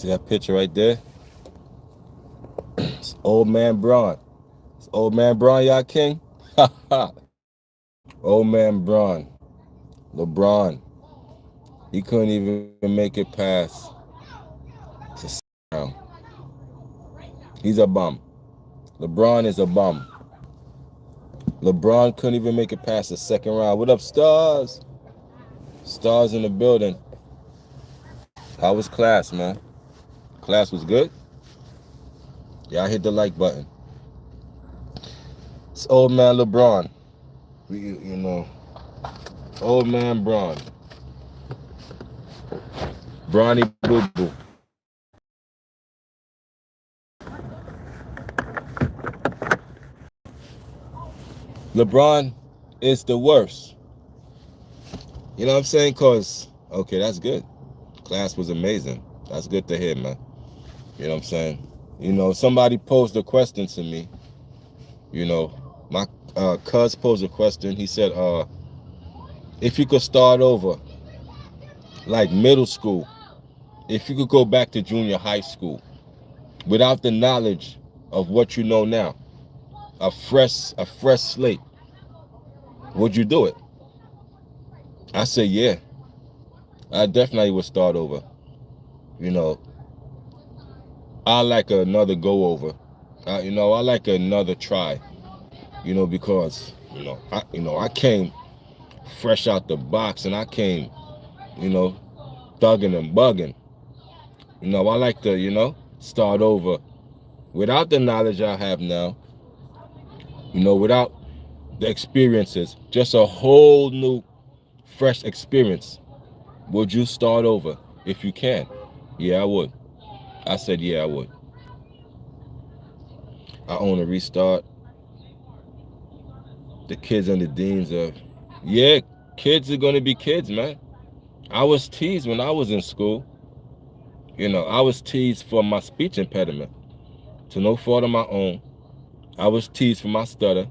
See that picture right there? It's old man Braun. It's old man Braun, y'all king. Old man Braun. LeBron. He couldn't even make it past the round. He's a bum. LeBron is a bum. LeBron couldn't even make it past the second round. What up, stars? Stars in the building. How was class, man? Class was good? Y'all hit the like button. It's old man LeBron. You know, old man Braun. Bronny Boo Boo. LeBron is the worst. You know what I'm saying? Cause okay, that's good. Class was amazing. That's good to hear, man. You know what I'm saying? You know, somebody posed a question to me. You know, my cuz posed a question. He said, if you could start over, like middle school, if you could go back to junior high school, without the knowledge of what you know now, a fresh slate, would you do it? I said, yeah, I definitely would start over. You know, I like another go over. I like another try. Because I came fresh out the box and I came, thugging and bugging. I like to, start over without the knowledge I have now. Without the experiences, just a whole new, fresh experience. Would you start over if you can? Yeah, I would. I said, yeah, I would. I own a restart. The kids and the deans are, yeah, kids are going to be kids, man. I was teased when I was in school. I was teased for my speech impediment to no fault of my own. I was teased for my stutter.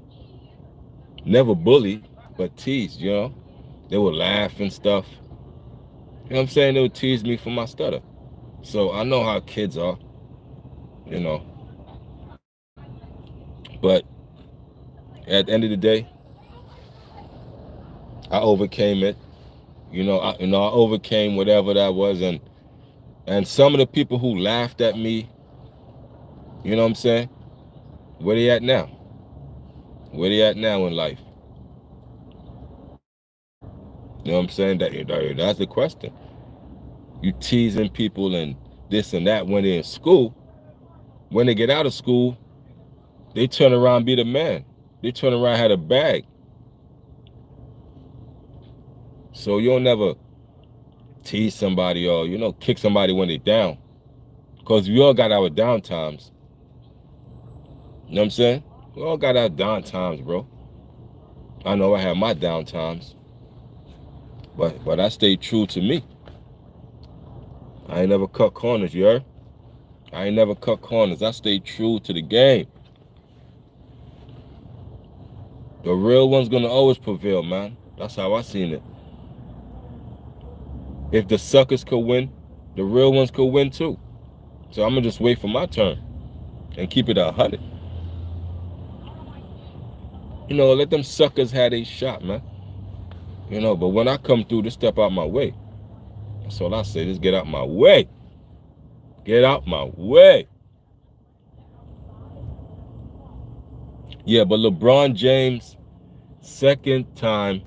Never bullied, but teased. They would laugh and stuff. You know what I'm saying? They would tease me for my stutter. So I know how kids are, you know. But at the end of the day, I overcame it. I overcame whatever that was, and some of the people who laughed at me, you know what I'm saying? Where they at now? Where they at now in life? You know what I'm saying? That's the question. You teasing people and this and that when they're in school. When they get out of school, they turn around and be the man. They turn around and have a bag. So you'll never tease somebody or, kick somebody when they're down. Because we all got our down times. You know what I'm saying? We all got our down times, bro. I know I have my down times. But I stayed true to me. I ain't never cut corners, you heard? I ain't never cut corners. I stayed true to the game. The real one's gonna always prevail, man. That's how I seen it. If the suckers could win, the real ones could win too. So I'm gonna just wait for my turn and keep it 100. Let them suckers have a shot, man. But when I come through, just step out my way. That's all I say. Just get out my way. Get out my way. Yeah, but LeBron James, second time,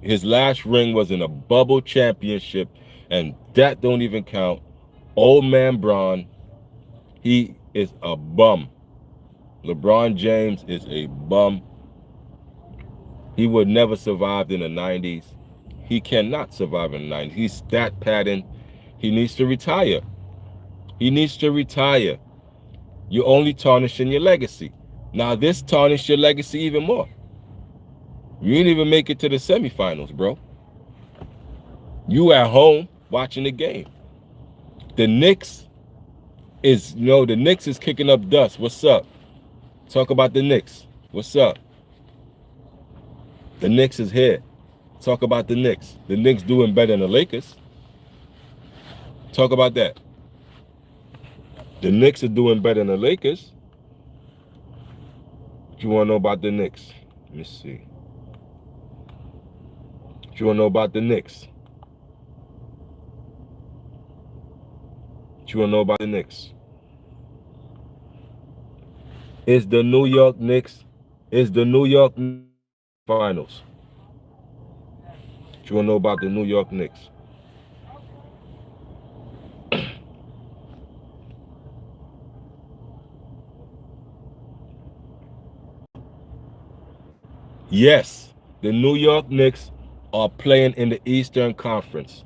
his last ring was in a bubble championship, and that don't even count. Old man Braun, he is a bum. LeBron James is a bum. He would never survive in the 90s. He cannot survive in the 90s. He's stat padding. He needs to retire. He needs to retire. You're only tarnishing your legacy. Now this tarnished your legacy even more. You didn't even make it to the semifinals, bro. You at home watching the game. The Knicks is kicking up dust. What's up? Talk about the Knicks. What's up? The Knicks is here. Talk about the Knicks. The Knicks doing better than the Lakers. Talk about that. The Knicks are doing better than the Lakers. What you want to know about the Knicks? Let me see. What you want to know about the Knicks? What you want to know about the Knicks? It's the New York Knicks. It's the New York Finals. What you want to know about the New York Knicks? Yes, the New York Knicks are playing in the Eastern Conference.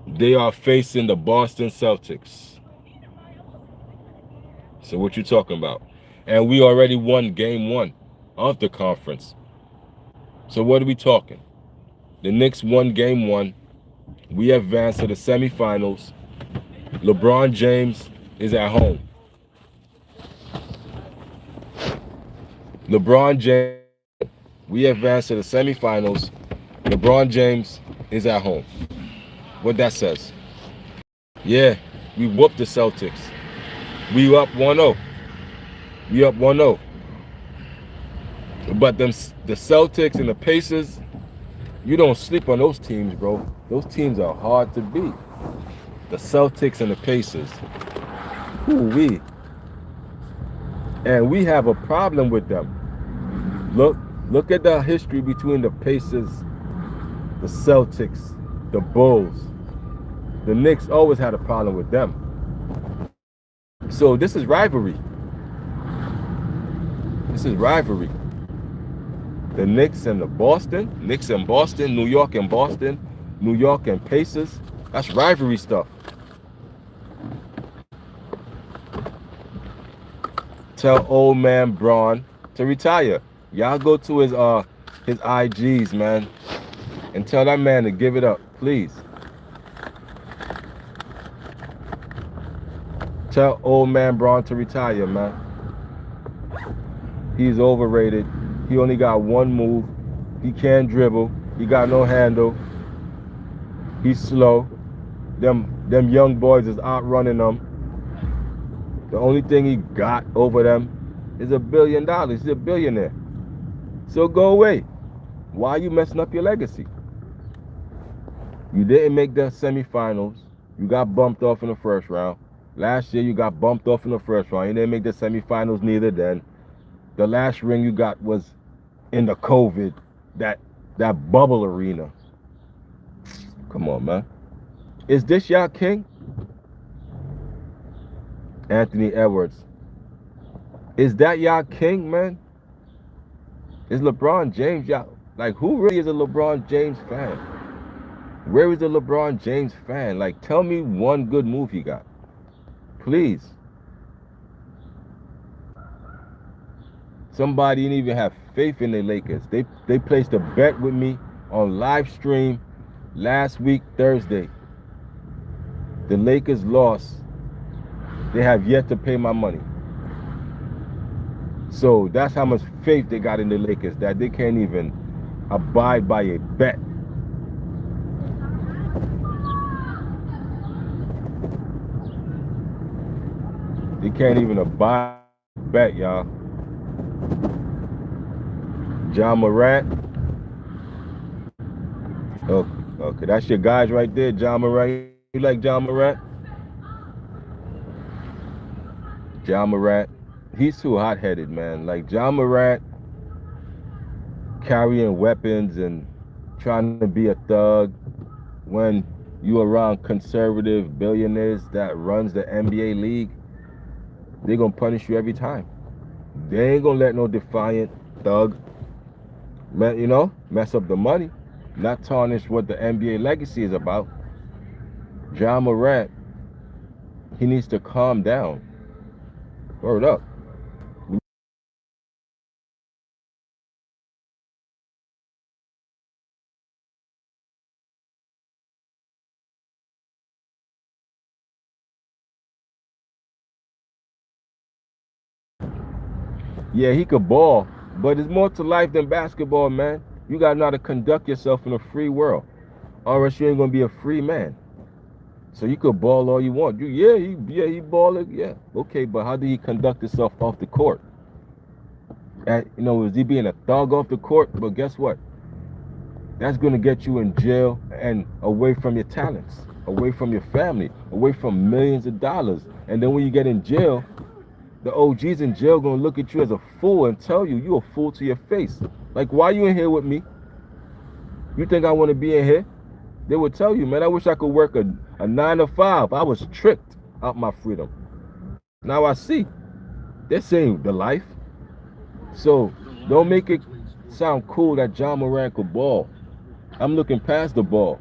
They are facing the Boston Celtics. So what you talking about? And we already won game 1 of the conference. So what are we talking? The Knicks won game 1. We advanced to the semifinals. LeBron James is at home. LeBron James, we advanced to the semifinals. LeBron James is at home. What that says? Yeah, we whooped the Celtics. We up 1-0. We up 1-0. But the Celtics and the Pacers, you don't sleep on those teams, bro. Those teams are hard to beat. The Celtics and the Pacers. Ooh-wee. And we have a problem with them. Look at the history between the Pacers, the Celtics, the Bulls. The Knicks always had a problem with them. So this is rivalry. This is rivalry. The Knicks and the Boston, Knicks and Boston, New York and Boston, New York and Pacers. That's rivalry stuff. Tell old man Braun to retire. Y'all go to his IGs, man, and tell that man to give it up, please. Tell old man Braun to retire, man. He's overrated. He only got one move. He can't dribble. He got no handle. He's slow. Them young boys is outrunning them. The only thing he got over them is $1 billion. He's a billionaire. So go away. Why are you messing up your legacy? You didn't make the semifinals. You got bumped off in the first round. Last year you got bumped off in the first round. You didn't make the semifinals neither then. The last ring you got was in the COVID, that bubble arena. Come on, man. Is this y'all king? Anthony Edwards. Is that y'all king, man? Is LeBron James y'all? Like, who really is a LeBron James fan? Where is the LeBron James fan? Like, tell me one good move he got. Please. Somebody didn't even have faith in the Lakers. They placed a bet with me on live stream last week, Thursday. The Lakers lost. They have yet to pay my money. So that's how much faith they got in the Lakers, that they can't even abide by a bet. They can't even abide by a bet, y'all. John Morant. Oh, okay, that's your guys right there, John Morant. You like John Morant? John Morant. He's too hot-headed, man. Like, John Morant carrying weapons and trying to be a thug when you around conservative billionaires that runs the NBA league, they're going to punish you every time. They ain't going to let no defiant thug, mess up the money, not tarnish what the NBA legacy is about. John Morant, he needs to calm down. Word up. Yeah, he could ball, but it's more to life than basketball, man. You got to know how to conduct yourself in a free world, or else you ain't going to be a free man. So you could ball all you want. He balling, yeah. Okay, but how did he conduct himself off the court? Was he being a thug off the court? But guess what? That's going to get you in jail and away from your talents, away from your family, away from millions of dollars. And then when you get in jail, the OGs in jail going to look at you as a fool and tell you a fool to your face. Like, why you in here with me? You think I want to be in here? They would tell you, man, I wish I could work a 9 to 5. I was tricked out my freedom. Now I see. They're saying the life. So don't make it sound cool that John Morant could ball. I'm looking past the ball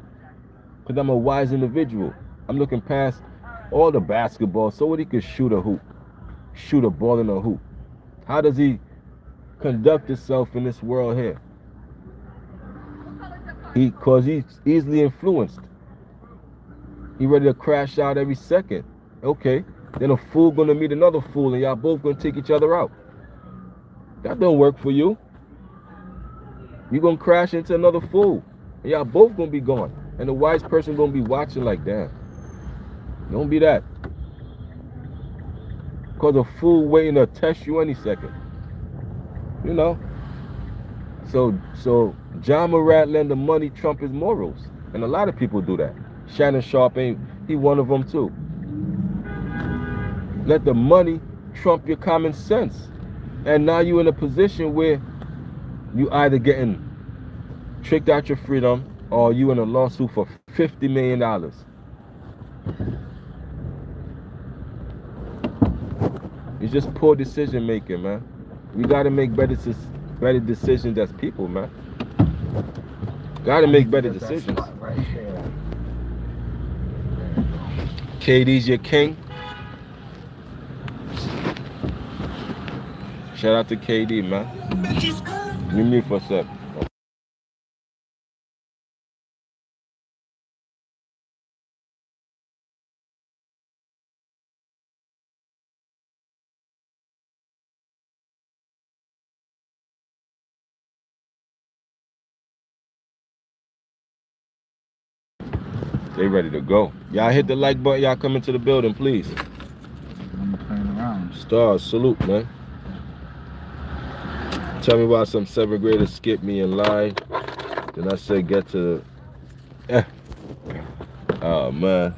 because I'm a wise individual. I'm looking past all the basketball so that he could shoot a hoop, shoot a ball in a hoop. How does he conduct himself in this world here? Because he's easily influenced. He ready to crash out every second. Okay, then a fool gonna meet another fool and y'all both gonna take each other out. That don't work for you. You gonna crash into another fool and y'all both gonna be gone. And the wise person gonna be watching like, damn, don't be that. Because a fool waiting to test you any second. So John Morant letting the money trump his morals. And a lot of people do that. Shannon Sharp he one of them too. Let the money trump your common sense. And now you're in a position where you either getting tricked out your freedom or you in a lawsuit for $50 million. It's just poor decision making, man. We gotta make better decisions as people, man. Gotta make better decisions. Right here. KD's your king. Shout out to KD, man. Let me for a sec. They ready to go. Y'all hit the like button. Y'all come into the building, please. I'm playing around. Stars, salute, man. Tell me why some 7th graders skipped me in line. Then I said get to the... Oh, man.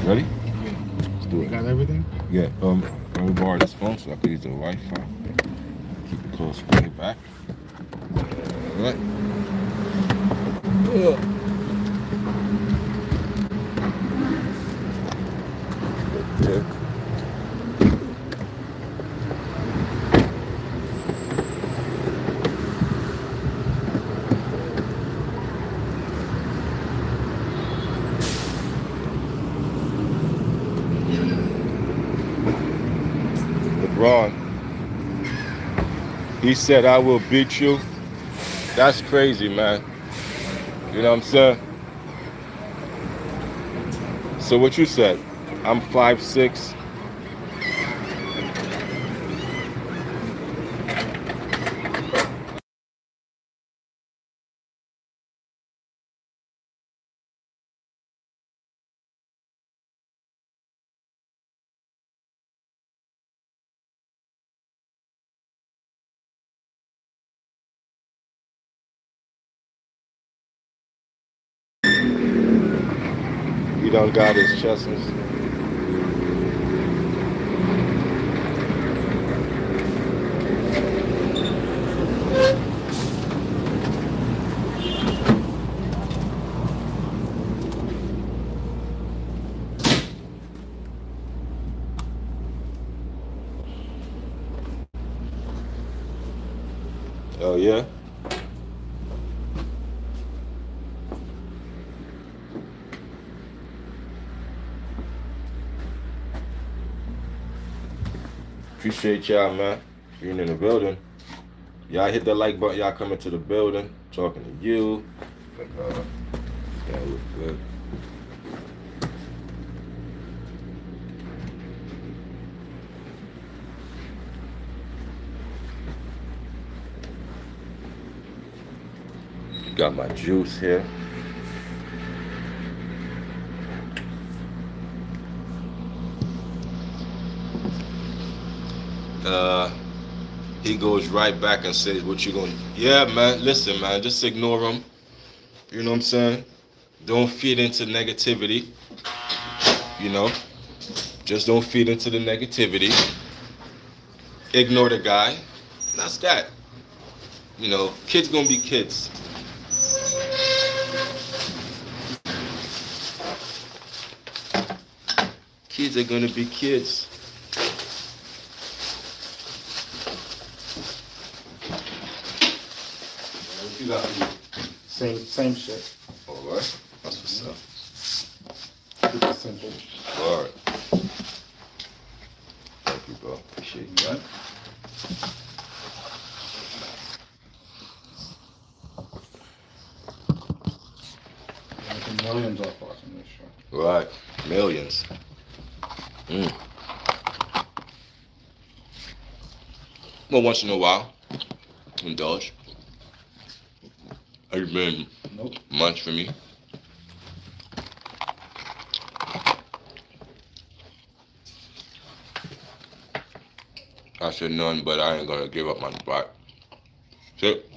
Ready? Yeah. Let's do it. You got everything? Yeah, let me borrow this phone so I can use the Wi-Fi. Keep it close, bring it back. All right. Yeah. LeBron, he said, I will beat you. That's crazy, man. You know what I'm saying? So what you said, I'm 5'6". He done got his chestnuts. Oh yeah? Appreciate y'all, man, being in the building. Y'all hit the like button. Y'all coming to the building. Talking to you. That was good. Got my juice here. Uh, he goes right back and says, "What you gonna?" Yeah, man. Listen, man. Just ignore him. You know what I'm saying? Don't feed into negativity. You know, just don't feed into the negativity. Ignore the guy. That's that. You know, kids gonna be kids. Kids are gonna be kids. What you got for you? Same shit. All right. That's what's up. Keep it simple. All right. Thank you, bro. Appreciate that. Making millions off watching this show. Right. Millions. Mm. Well, once in a while, indulge. Has been Nope. months for me. I said none, but I ain't gonna give up my spot. Sit.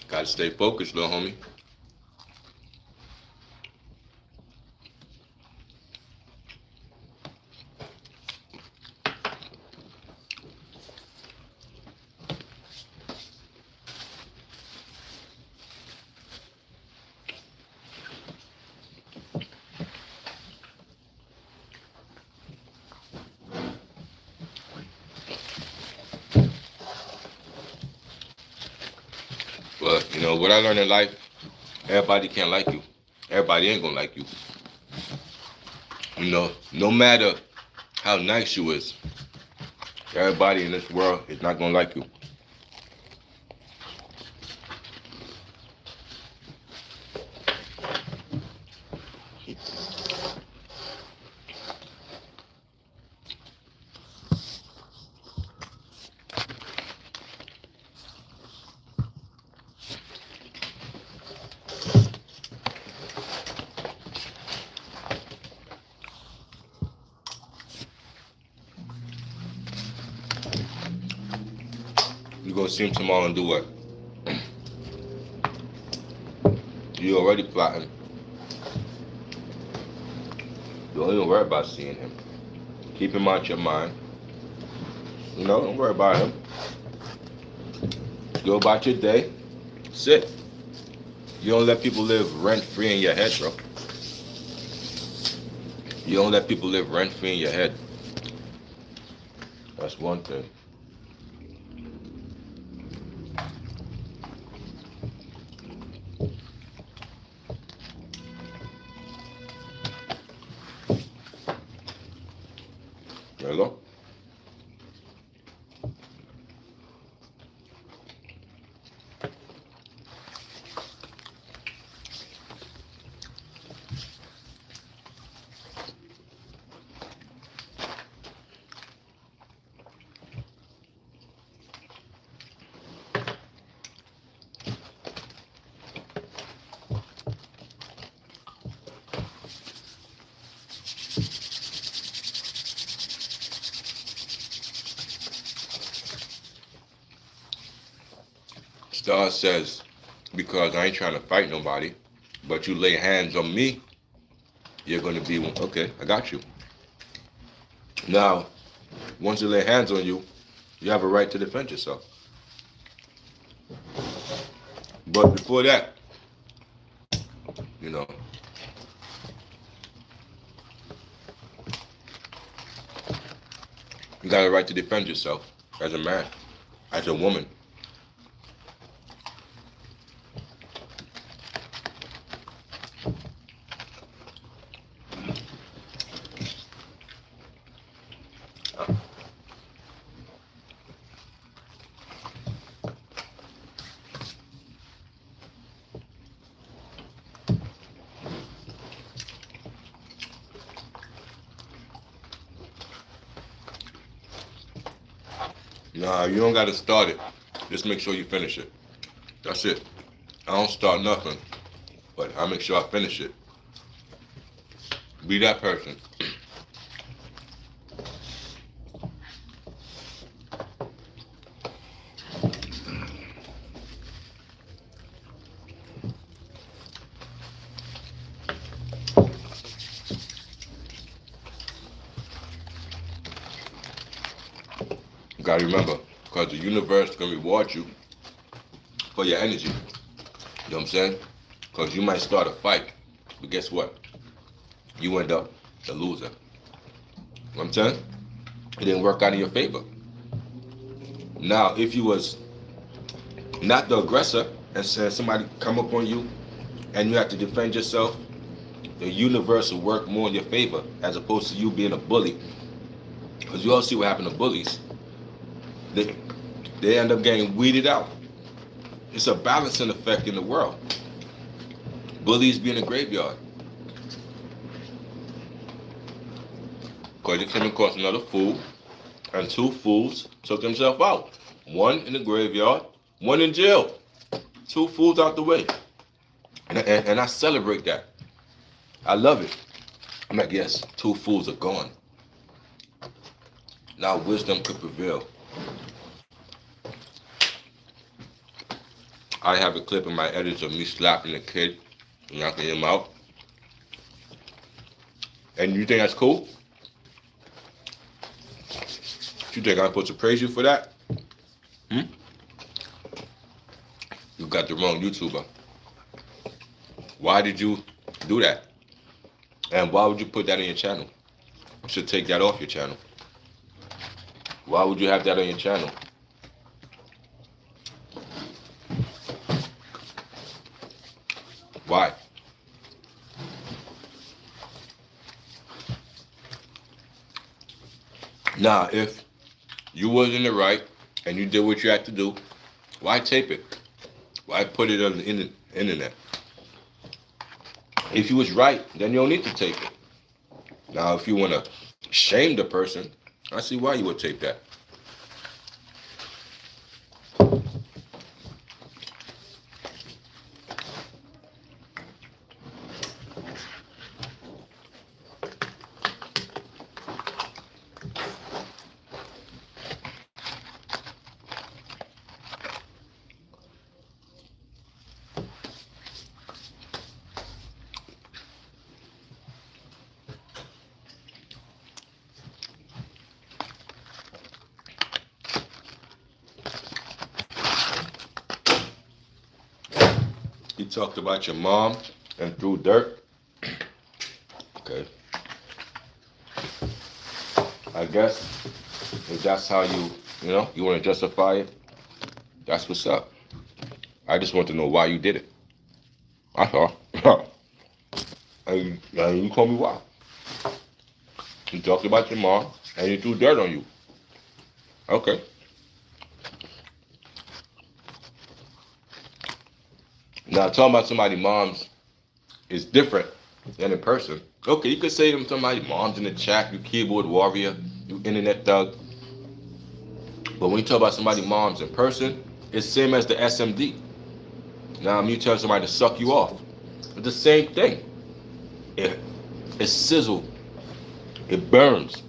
Gotta stay focused, little homie. But, you know, what I learned in life, everybody can't like you. Everybody ain't gonna like you. You know, no matter how nice you is, everybody in this world is not gonna like you. You gonna see him tomorrow and do what? You already plotting. Don't even worry about seeing him. Keep him out your mind. You know, don't worry about him. Go about your day. Sit. You don't let people live rent free in your head, bro. You don't let people live rent free in your head. That's one thing. Hello? Star says, because I ain't trying to fight nobody, but you lay hands on me, you're gonna be one. Okay, I got you. Now, once you lay hands on you, you have a right to defend yourself. But before that, you know, you got a right to defend yourself as a man, as a woman. Nah, you don't gotta start it. Just make sure you finish it. That's it. I don't start nothing, but I make sure I finish it. Be that person. You gotta remember, because the universe can reward you for your energy. You know what I'm saying? Because you might start a fight, but guess what? You end up the loser. You know what I'm saying? It didn't work out in your favor. Now, if you was not the aggressor and said somebody come up on you and you have to defend yourself, the universe will work more in your favor as opposed to you being a bully. Because you all see what happened to bullies. They end up getting weeded out. It's a balancing effect in the world. Bullies be in the graveyard. Because you came across another fool, and two fools took themselves out. One in the graveyard, one in jail. Two fools out the way. And I celebrate that. I love it. I'm like, yes, two fools are gone. Now wisdom could prevail. I have a clip in my edits of me slapping a kid, knocking him out. And you think that's cool? You think I'm supposed to praise you for that? You got the wrong YouTuber. Why did you do that? And why would you put that in your channel? You should take that off your channel. Why would you have that on your channel? Why? Now, if you was in the right and you did what you had to do, why tape it? Why put it on the internet? If you was right, then you don't need to tape it. Now, if you want to shame the person, I see why you would tape that. You talked about your mom and threw dirt. Okay. I guess if that's how you want to justify it, that's what's up. I just want to know why you did it. That's all. and you told me why. You talked about your mom and you threw dirt on you. Okay. Now, talking about somebody's moms is different than in person. Okay, you could say to somebody's mom's in the chat, you keyboard warrior, you internet thug. But when you talk about somebody's mom's in person, it's same as the SMD. Now, you tell somebody to suck you off. It's the same thing. It sizzles. It burns.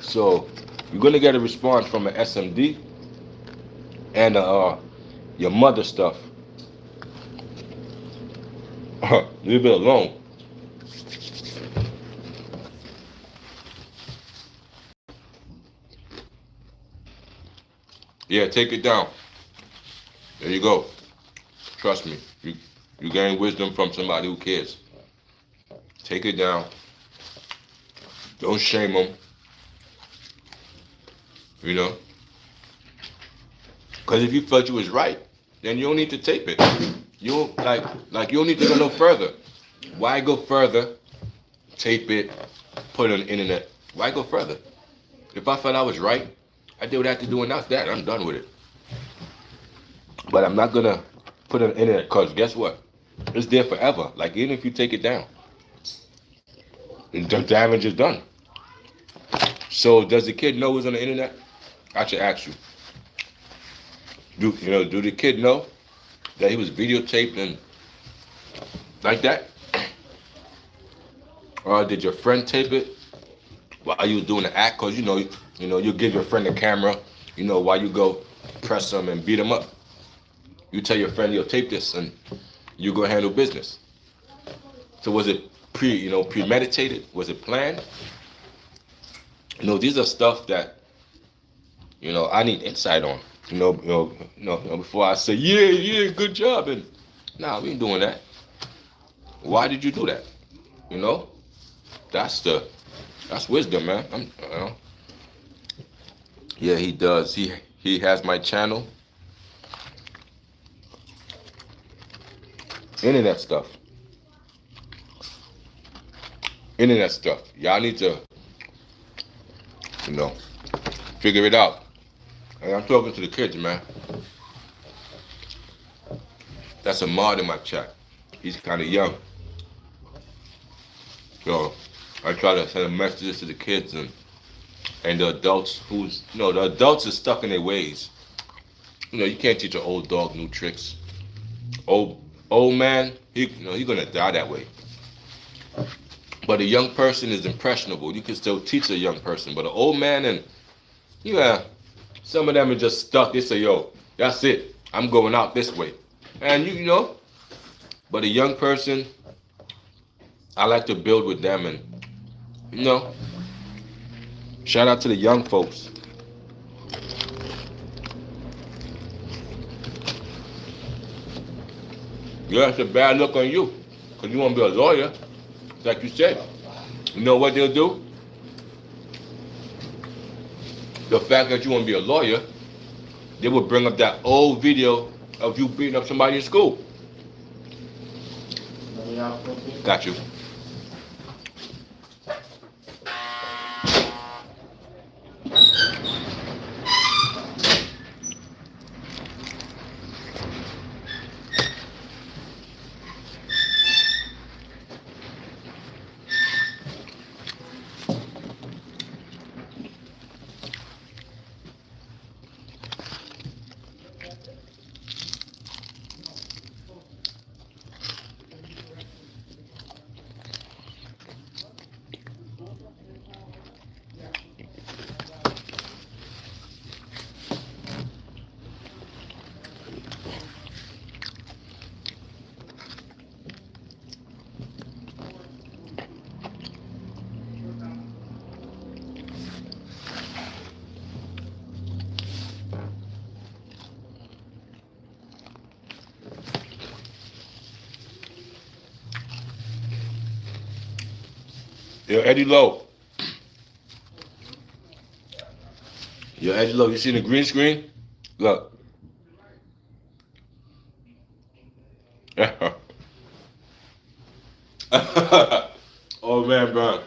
So, you're going to get a response from an SMD and your mother stuff. Leave it alone. Yeah, take it down. There you go. Trust me. You gain wisdom from somebody who cares. Take it down. Don't shame them. You know? Because if you felt you was right, then you don't need to tape it. You don't you don't need to go no further. Why go further? Tape it, put it on the internet. Why go further? If I felt I was right, I did what I had to do and that's that. I'm done with it. But I'm not gonna put it on the internet because guess what? It's there forever. Like even if you take it down, the damage is done. So does the kid know it's on the internet? I should ask you. Do the kid know that he was videotaped and like that? Or did your friend tape it while you was doing the act? Cause you give your friend the camera, while you go press him and beat him up. You tell your friend, yo, tape this, and you go handle business. So was it premeditated? Was it planned? These are stuff that I need insight on. Before I say, yeah, good job, and nah, we ain't doing that. Why did you do that? You know, that's wisdom, man. Yeah, he does. He has my channel. Internet stuff. Internet stuff. Y'all need to, you know, figure it out. And I'm talking to the kids, man. That's a mod in my chat. He's kind of young. So I try to send messages to the kids and the adults the adults are stuck in their ways. You can't teach an old dog new tricks. Old man, he's gonna die that way. But a young person is impressionable. You can still teach a young person. But an old man and some of them are just stuck. They say, yo, that's it. I'm going out this way. And but a young person, I like to build with them and shout out to the young folks. Yeah, it's a bad look on you. Because you want to be a lawyer, like you said. You know what they'll do? The fact that you want to be a lawyer, they will bring up that old video of you beating up somebody in school. Got you. Yo, Eddie Lowe. Yo, Eddie Lowe, you see the green screen? Look. Oh man, bro.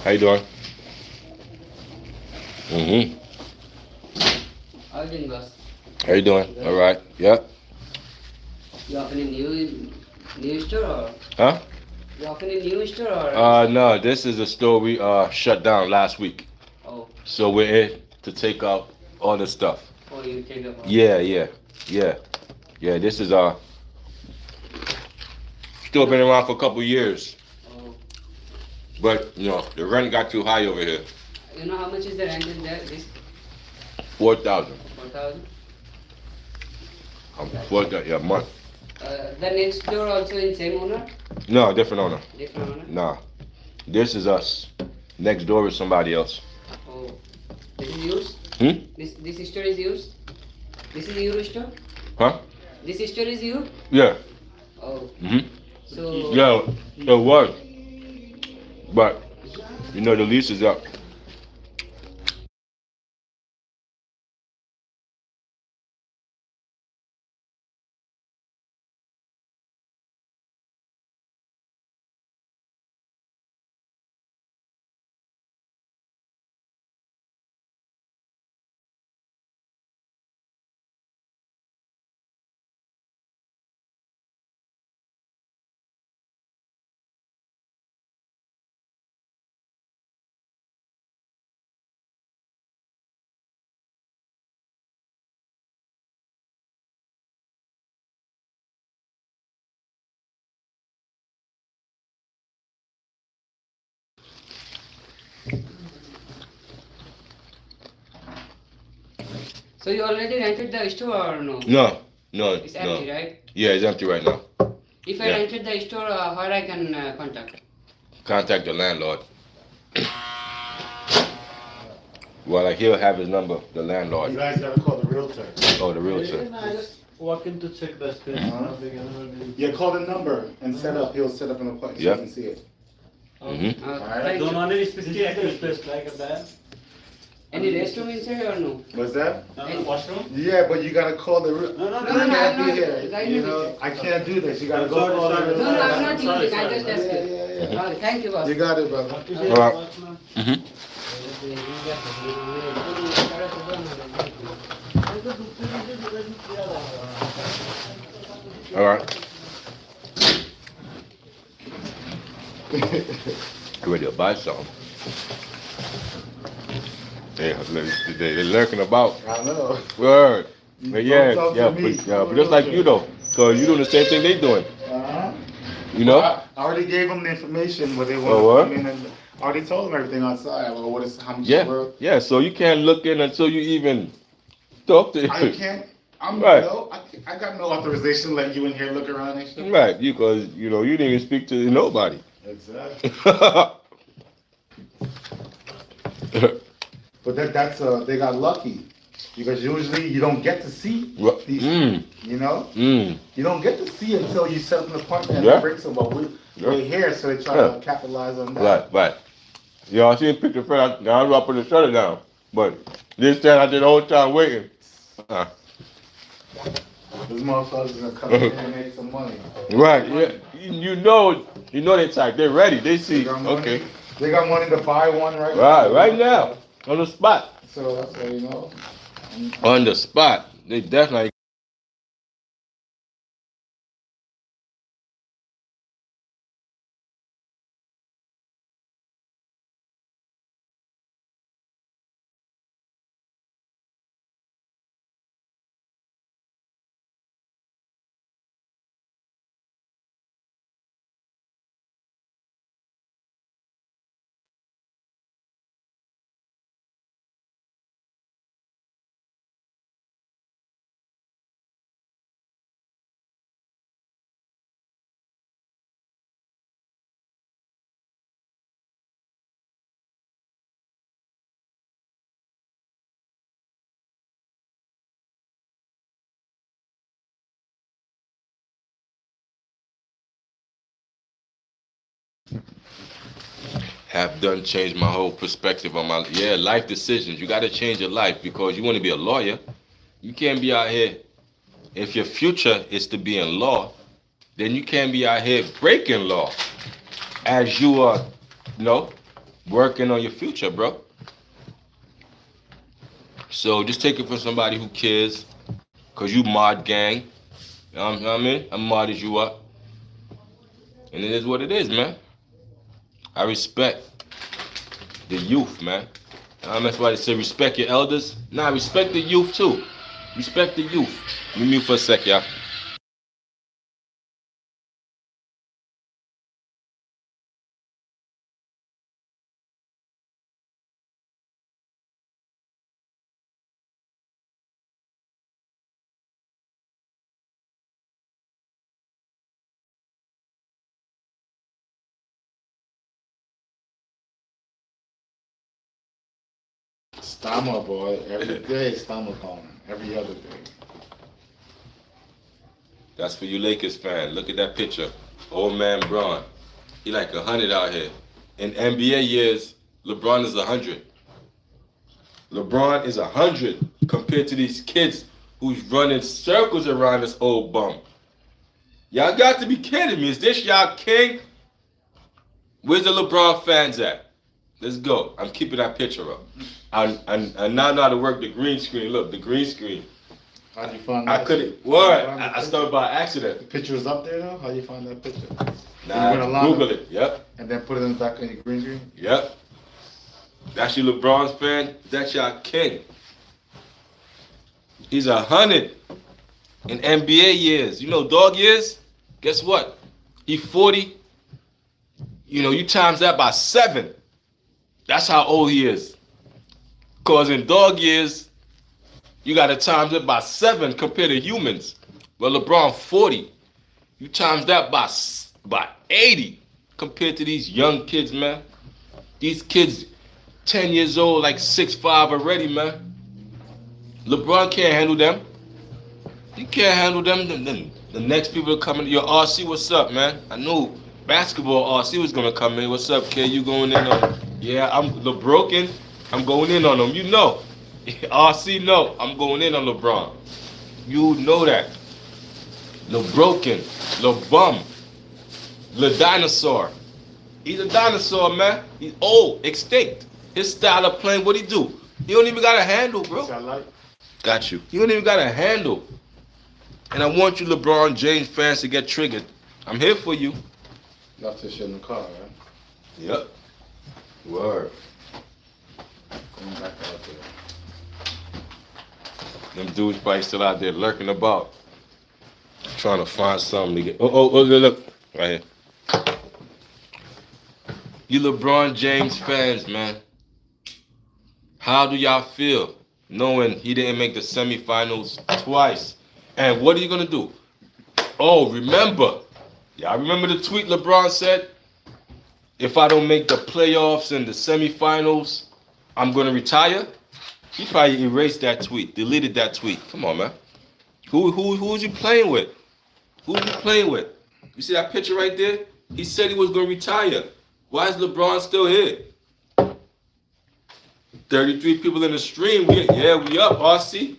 How you doing? Mm-hmm. How you doing, boss? How you doing? All right. Yeah. You open a new store or? Huh? You open a new store or? No. This is a store we shut down last week. Oh. So we're in to take out all the stuff. Oh, you take up. Yeah. This is still been around for a couple years, Oh. but the rent got too high over here. You know how much is the rent in there? This 4,000. 4,000. 4,000 a month. The next door also in same owner? No, different owner. Different owner? Nah, this is us. Next door is somebody else. Oh. This is yours? This store is yours? This is your store? Huh? This store is you? Yeah. Oh. So. Yeah, it was. But the lease is up. So you already rented the store or no? No, It's empty, right? Yeah, it's empty right now. If I rented the store, how I can contact? Contact the landlord. Well, like he'll have his number, the landlord. You guys gotta call the realtor. Oh, the realtor. Just walk in to check the space. Yeah, call the number and set up. He'll set up an appointment so Yeah. you can see it. Mm-hmm. Alright. Thank Don't you. want any specific space like a bed. Any restroom inside or no? What's that? Washroom? Yeah, but you gotta call the No, no, You no, no, can't I'm be not- here. I You know know, this. I can't do this. You gotta go Sorry, call the sorry. No, no, I'm not Sorry, using. I sorry, just sorry. asked Yeah, you. yeah, yeah. Okay, thank you, boss. You got it, brother. Alright. Mm-hmm. All right. I'm ready to buy something. They're lurking about. I know. Word. You But don't yeah, talk to yeah, me. but just like you though, cause you doing the same thing they doing. Uh-huh. You know? I already gave them the information where they want Oh, what? to come in, and I already told them everything outside. Well, what is how much it's Yeah, worth. yeah. So you can't look in until you even talk to. I can't. I'm Right. no. I got no authorization to let you in here look around and shit. Right, because you didn't even speak to nobody. Exactly. But that's they got lucky because usually you don't get to see these. You know, you don't get to see until you set up an appointment and Yeah. bring someone. We're here, so they try Yeah. to capitalize on that. Right, right. Yeah, I seen a picture first. Now I'm up put the shutter down, but this time I did the whole time waiting. These motherfuckers gonna come in here and make some money. Right, yeah. You know they type. They're ready. They see. They got money. Okay. They got money to buy one right now. Right now, on the spot. So that's how you know. On the spot. They definitely. Have done changed my whole perspective on my life decisions. You got to change your life because you want to be a lawyer. You can't be out here. If your future is to be in law, then you can't be out here breaking law as you are, working on your future, bro. So just take it from somebody who cares, cause you mod gang. You know what I mean? I modded you up, and it is what it is, man. I respect the youth, man. That's why they say respect your elders. Nah, respect the youth too. Respect the youth. Let me mute for a sec, y'all. Stama, boy. Every day, Stama calling. Every other day. That's for you Lakers fan. Look at that picture. Old man Bron. He like 100 out here. In NBA years, LeBron is 100. LeBron is 100 compared to these kids who's running circles around this old bum. Y'all got to be kidding me. Is this y'all king? Where's the LeBron fans at? Let's go. I'm keeping that picture up. I now know how to work the green screen. Look, the green screen. How'd you find that? I couldn't. What? I started by accident. The picture was up there though? How'd you find that picture? Nah, You went along Google with- it. Yep. And then put it in the back of your green screen? Yep. That's your LeBron's fan. That's your king. He's 100 in NBA years. You know dog years? Guess what? He 40. You times that by 7. That's how old he is. Cause in dog years, You got to times it by 7 compared to humans. Well, LeBron 40. You times that by 80 compared to these young kids, man. These kids 10 years old, like 6'5" already, man. LeBron can't handle them. He can't handle them. The next people are coming. Yo, RC, what's up, man? I knew basketball RC was gonna come in. What's up, kid? You going in on? Yeah, I'm LeBroken. I'm going in on him. You know. RC, no. I'm going in on LeBron. You know that. LeBroken. LeBum. LeDinosaur. He's a dinosaur, man. He's old, extinct. His style of playing, what he do? He don't even got a handle, bro. Got you. He don't even got a handle. And I want you LeBron James fans to get triggered. I'm here for you. Left this shit in the car, right? Yep. Word. Going back out there. Them dudes probably still out there lurking about. Trying to find something to get. Oh, look. Right here. You LeBron James fans, man. How do y'all feel knowing he didn't make the semifinals twice? And what are you going to do? Oh, remember. Y'all remember the tweet LeBron said? If I don't make the playoffs and the semifinals, I'm going to retire? He probably erased that tweet, deleted that tweet. Come on, man. Who was you playing with? Who was you playing with? You see that picture right there? He said he was going to retire. Why is LeBron still here? 33 people in the stream. We up, RC.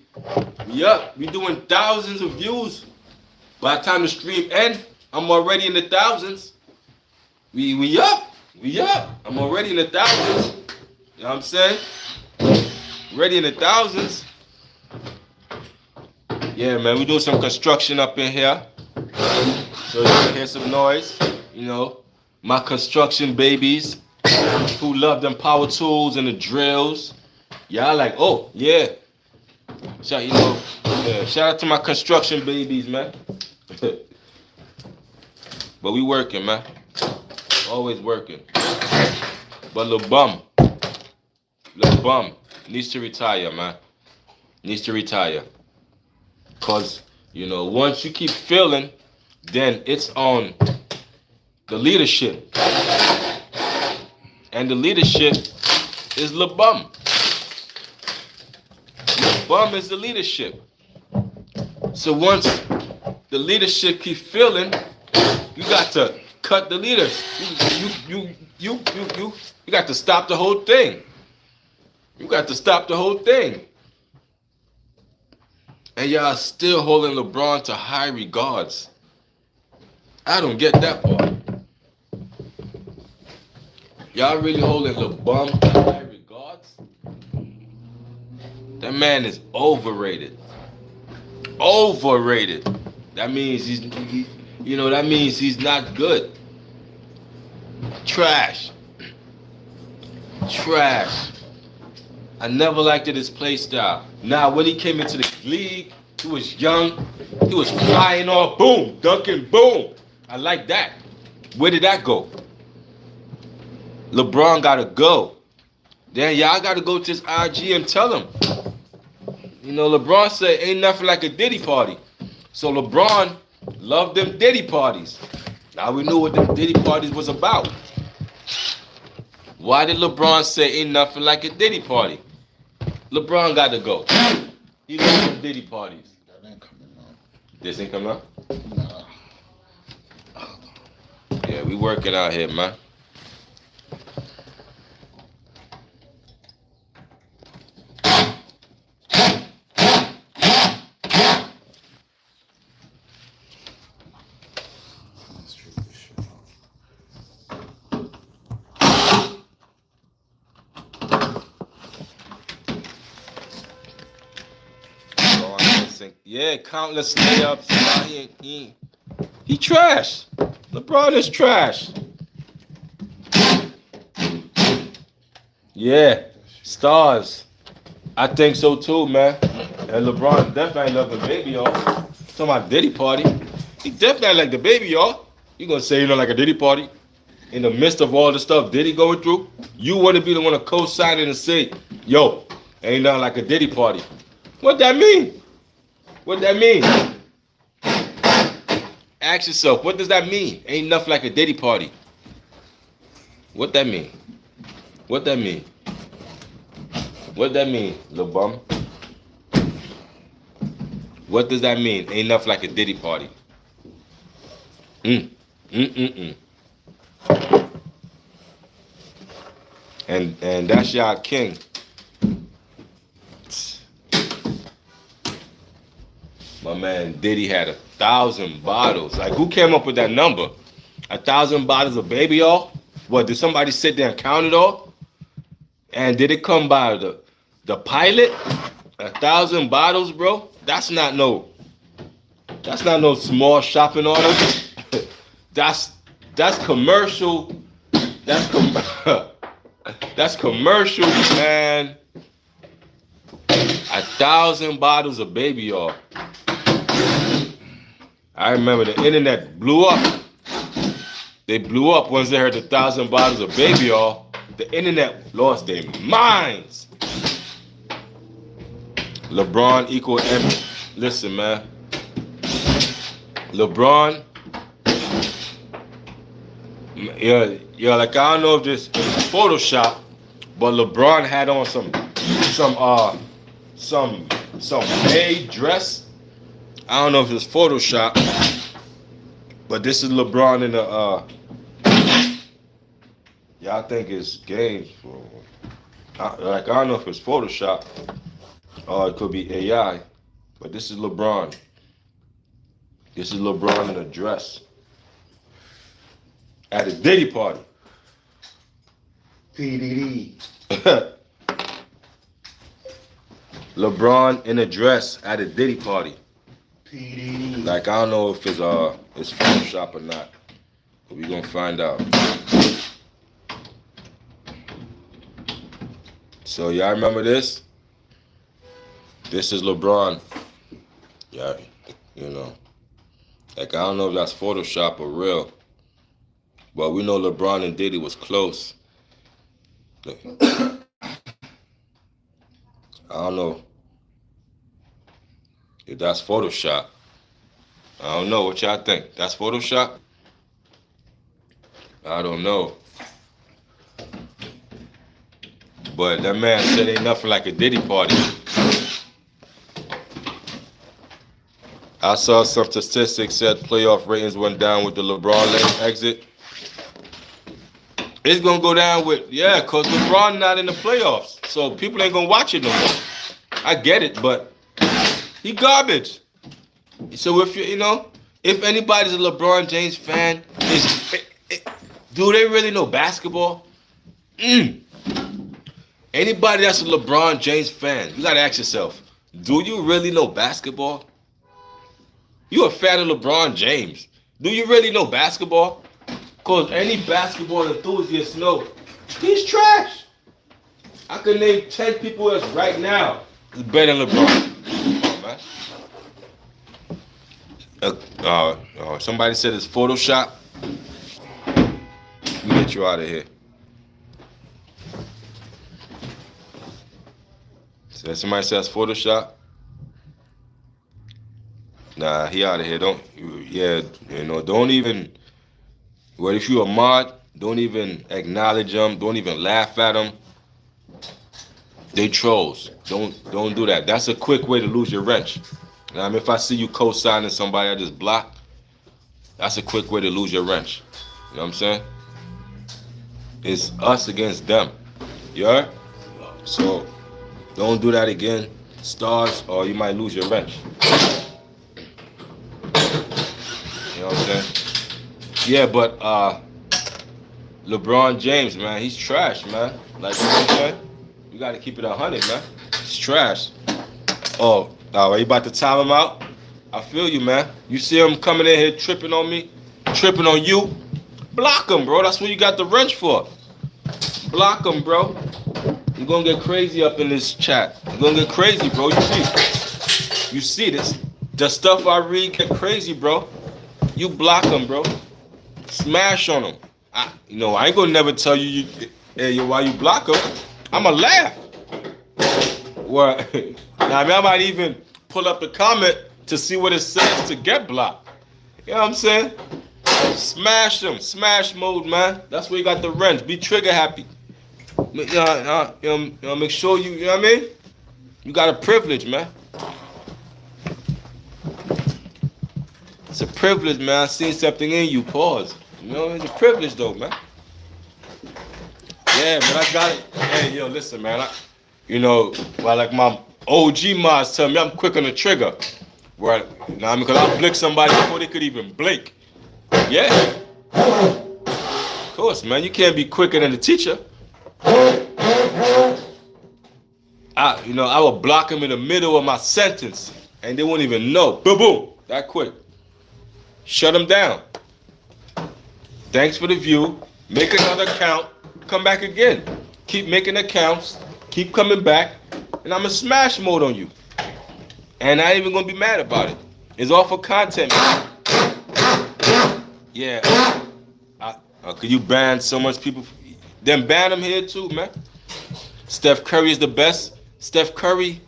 We up. We doing thousands of views. By the time the stream ends, I'm already in the thousands. We up. We up. I'm already in the thousands. You know what I'm saying? Ready in the thousands. Yeah, man, we doing some construction up in here. So you can hear some noise. You know, my construction babies who love them power tools and the drills. Y'all like, oh, yeah. Shout out to my construction babies, man. But we working, man. Always working. But Lil Bum needs to retire, man. Needs to retire. Because, you know, once you keep failing, then it's on the leadership. And the leadership is Lil Bum. Lil Bum is the leadership. So once the leadership keep failing, you got to cut the leaders. You got to stop the whole thing. You got to stop the whole thing. And y'all still holding LeBron to high regards. I don't get that part. Y'all really holding LeBron to high regards? That man is overrated. Overrated. That means that means he's not good. Trash. Trash. I never liked his play style. Now, when he came into the league, he was young. He was flying off, boom, dunking, boom. I like that. Where did that go? LeBron got to go. Then y'all got to go to his IG and tell him. You know, LeBron said ain't nothing like a Diddy party. So LeBron loved them Diddy parties. Now we knew what them Diddy parties was about. Why did LeBron say ain't nothing like a Diddy party? LeBron got to go. He loves them Diddy parties. That ain't coming out. This ain't coming out? Nah. Yeah, we working out here, man. Yeah, countless layups. He trash. LeBron is trash. Yeah, stars. I think so too, man. And LeBron definitely love the baby, y'all. Talking about Diddy party. He definitely like the baby, y'all. You gonna say you don't like a Diddy party? In the midst of all the stuff Diddy going through, you want to be the one to co-sign it and say, yo, ain't nothing like a Diddy party. What that mean? What that mean? Ask yourself, what does that mean? Ain't nothing like a Diddy party. What that mean? What that mean? What that mean, lil bum? What does that mean? Ain't nothing like a Diddy party. And that's y'all king. My man Diddy had 1,000 bottles. Like, who came up with that number? 1,000 bottles of baby oil? What, did somebody sit there and count it all? And did it come by the pilot? 1,000 bottles, bro? That's not no small shopping order. That's commercial. That's commercial, man. 1,000 bottles of baby oil. I remember the internet blew up. They blew up once they heard 1,000 bottles of baby oil. The internet lost their minds. LeBron equal M. Listen, man. LeBron. Yeah, like, I don't know if this is Photoshop, but LeBron had on some maid dress. I don't know if it's Photoshop, but this is LeBron in the y'all think it's games, bro. I don't know if it's Photoshop or it could be AI, but this is LeBron. This is LeBron in a dress at a Diddy party. PDD. LeBron in a dress at a Diddy party. PDD. Like, I don't know if it's Photoshop or not, but we gonna find out. So y'all remember this? This is LeBron. Yeah, you know. Like, I don't know if that's Photoshop or real, but we know LeBron and Diddy was close. I don't know if that's Photoshop. I don't know. What y'all think? That's Photoshop? I don't know. But that man said ain't nothing like a Diddy party. I saw some statistics said playoff ratings went down with the LeBron exit. It's gonna go down with, cause LeBron not in the playoffs, so people ain't gonna watch it no more. I get it, but he garbage. So if if anybody's a LeBron James fan, do they really know basketball? Anybody that's a LeBron James fan, you gotta ask yourself, do you really know basketball? You a fan of LeBron James. Do you really know basketball? Because any basketball enthusiast know he's trash. I can name 10 people that's right now is better than LeBron. Come on, man. Somebody said it's Photoshop. Let me get you out of here. So somebody says Photoshop. Nah, he out of here. Don't even. Well, if you a mod, don't even acknowledge them. Don't even laugh at them. They trolls. Don't do that. That's a quick way to lose your wrench. Now, if I see you co-signing somebody I just blocked, that's a quick way to lose your wrench. You know what I'm saying? It's us against them. You heard? So don't do that again, stars, or you might lose your wrench. You know what I'm saying? Yeah, but LeBron James, man, he's trash, man. Like, you know what I'm saying? You got to keep it 100, man. He's trash. Oh, are you about to time him out? I feel you, man. You see him coming in here tripping on me, tripping on you? Block him, bro. That's what you got the wrench for. Block him, bro. You're going to get crazy up in this chat. You're going to get crazy, bro. You see this. The stuff I read get crazy, bro. You block him, bro. Smash on him. I ain't going to never tell you why you block him. I'ma laugh. What? Now, I mean, I might even pull up the comment to see what it says to get blocked. You know what I'm saying? Smash them. Smash mode, man. That's where you got the wrench. Be trigger happy. Make sure you know what I mean? You got a privilege, man. It's a privilege, man. I seen something in you. Pause. You know, it's a privilege, though, man. Yeah, man, I got it. Hey, yo, listen, man. Like my OG mods tell me, I'm quick on the trigger. Right? You know what I mean? Because I'll blink somebody before they could even blink. Yeah. Of course, man. You can't be quicker than the teacher. I would block them in the middle of my sentence, and they won't even know. Boom, boom. That quick. Shut them down. Thanks for the view. Make another account. Come back again. Keep making accounts. Keep coming back. And I'm going to smash mode on you. And I ain't even going to be mad about it. It's all for content, man. Yeah. Could you ban so much people? Then ban them here too, man. Steph Curry is the best. Steph Curry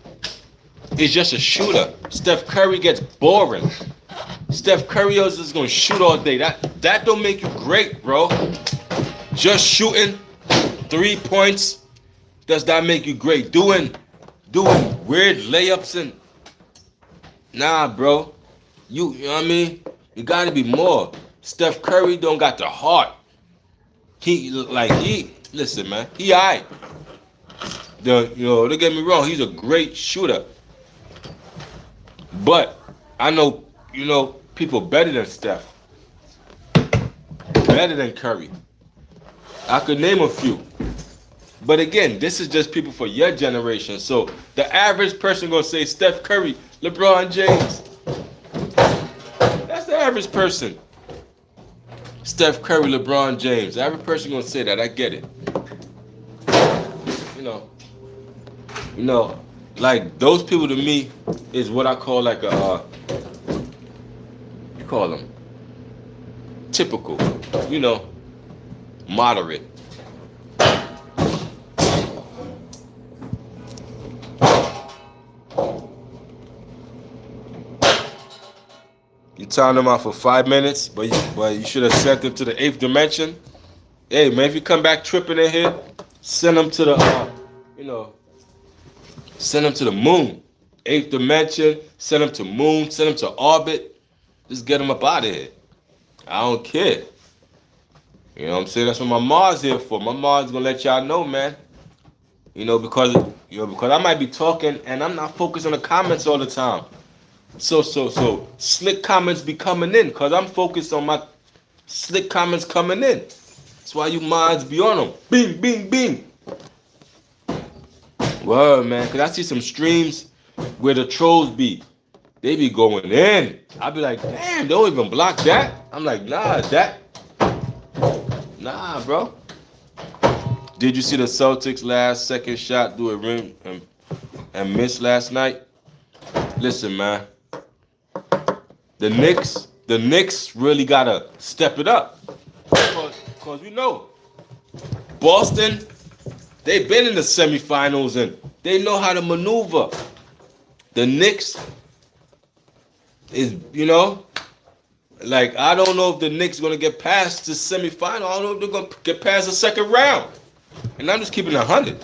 is just a shooter. Steph Curry gets boring. Steph Curry is just going to shoot all day. That don't make you great, bro. Just shooting 3 points does not make you great. Doing weird layups and nah, bro. You know what I mean? You got to be more. Steph Curry don't got the heart. Listen, man. He alright. Don't get me wrong. He's a great shooter. But I know, people better than Steph. Better than Curry. I could name a few. But again, this is just people for your generation. So the average person gonna say Steph Curry, LeBron James. That's the average person. Steph Curry, LeBron James. The average person gonna say that. I get it. Like those people to me is what I call like a you call them typical, moderate. You time them out for 5 minutes, but you should have sent them to the 8th dimension. Hey man, if you come back tripping in here, send them to the send them to the moon. 8th dimension, send them to moon, send them to orbit. Just get them up out of here. I don't care. You know what I'm saying? That's what my mom's here for. My mom's gonna let y'all know, man. Because I might be talking and I'm not focused on the comments all the time. So slick comments be coming in because I'm focused on my slick comments coming in. That's why you mods be on them. Bing, bing, bing. Word, man, because I see some streams where the trolls be. They be going in. I be like, damn, don't even block that. I'm like, nah, bro. Did you see the Celtics last second shot do a rim and miss last night? Listen, man. The Knicks really gotta step it up. Because we know Boston, they've been in the semifinals and they know how to maneuver. The Knicks is, I don't know if the Knicks gonna get past the semifinal. I don't know if they're gonna get past the second round. And I'm just keeping it 100.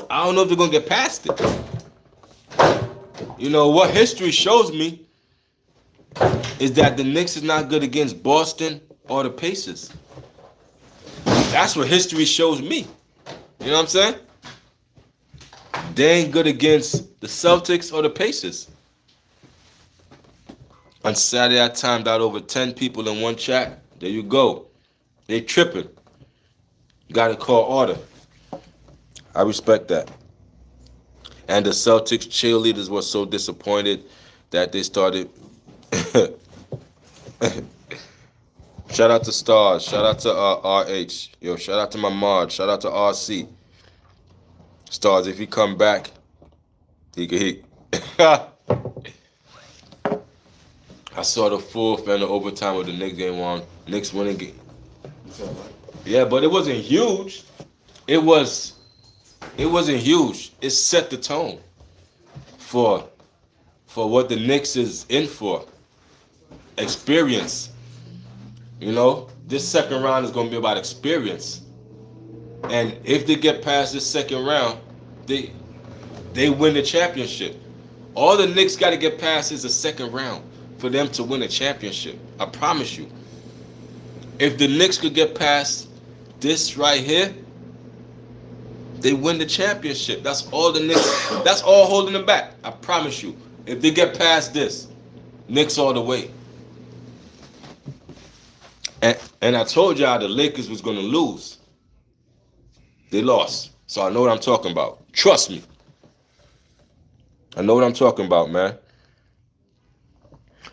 I don't know if they're gonna get past it. What history shows me is that the Knicks is not good against Boston or the Pacers. That's what history shows me. You know what I'm saying? They ain't good against the Celtics or the Pacers. On Saturday, I timed out over 10 people in one chat. There you go. They tripping. Got to call order. I respect that. And the Celtics cheerleaders were so disappointed that they started. Shout out to Stars. Shout out to RH. Yo, shout out to my mod. Shout out to RC. Stars, if he come back, he can hit. I saw the fourth and the overtime of the Knicks game on. Knicks winning game. Yeah, but it wasn't huge. It wasn't huge. It set the tone. for what the Knicks is in for. Experience. You know, this second round is going to be about experience. And if they get past this second round, they win the championship. All the Knicks got to get past is the second round for them to win a championship. I promise you. If the Knicks could get past this right here, they win the championship. That's all the Knicks. That's all holding them back. I promise you. If they get past this, Knicks all the way. And I told y'all the Lakers was going to lose. They lost. So I know what I'm talking about. Trust me. I know what I'm talking about, man.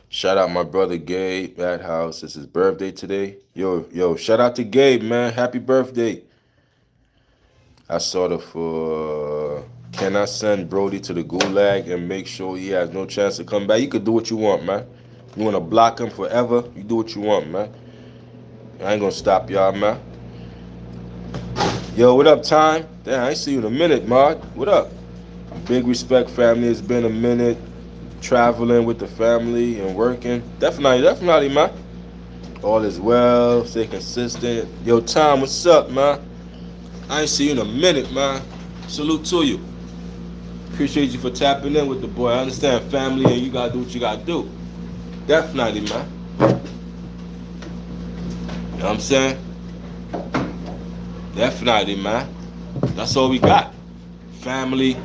Shout out my brother Gabe at house. It's his birthday today. Yo, shout out to Gabe, man. Happy birthday. I sort of can I send Brody to the gulag and make sure he has no chance to come back? You could do what you want, man. You want to block him forever? You do what you want, man. I ain't gonna stop y'all, man. Yo, what up, Time? Damn, I ain't see you in a minute, Mod. What up? Big respect, family. It's been a minute traveling with the family and working. Definitely, man. All is well. Stay consistent. Yo, Tom, what's up, man? I ain't see you in a minute, man. Salute to you. Appreciate you for tapping in with the boy. I understand family and you gotta do what you gotta do. Definitely, man. You know what I'm saying? Definitely, man. That's all we got. Family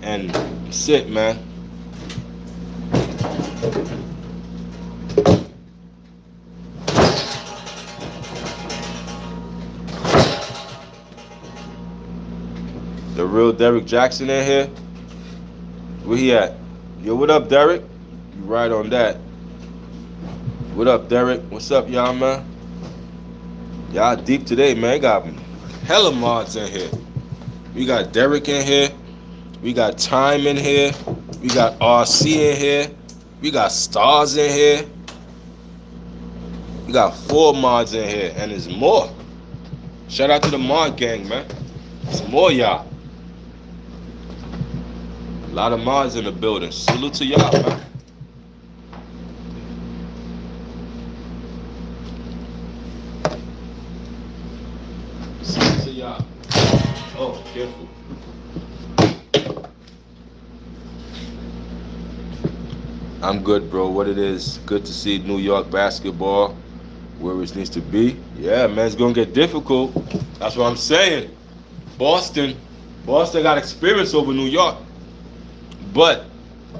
and sit, man. The real Derek Jackson in here. Where he at? Yo, what up, Derek? You right on that. What up, Derek? What's up, y'all, man? Y'all deep today, man. Got hella mods in here. We got Derek in here. We got Time in here. We got RC in here. We got Stars in here. We got 4 mods in here. And there's more. Shout out to the mod gang, man. There's more, y'all. A lot of mods in the building. Salute to y'all, man. Salute to y'all. Oh, careful. I'm good, bro. What it is, good to see New York basketball where it needs to be. Yeah, man, it's going to get difficult. That's what I'm saying. Boston got experience over New York. But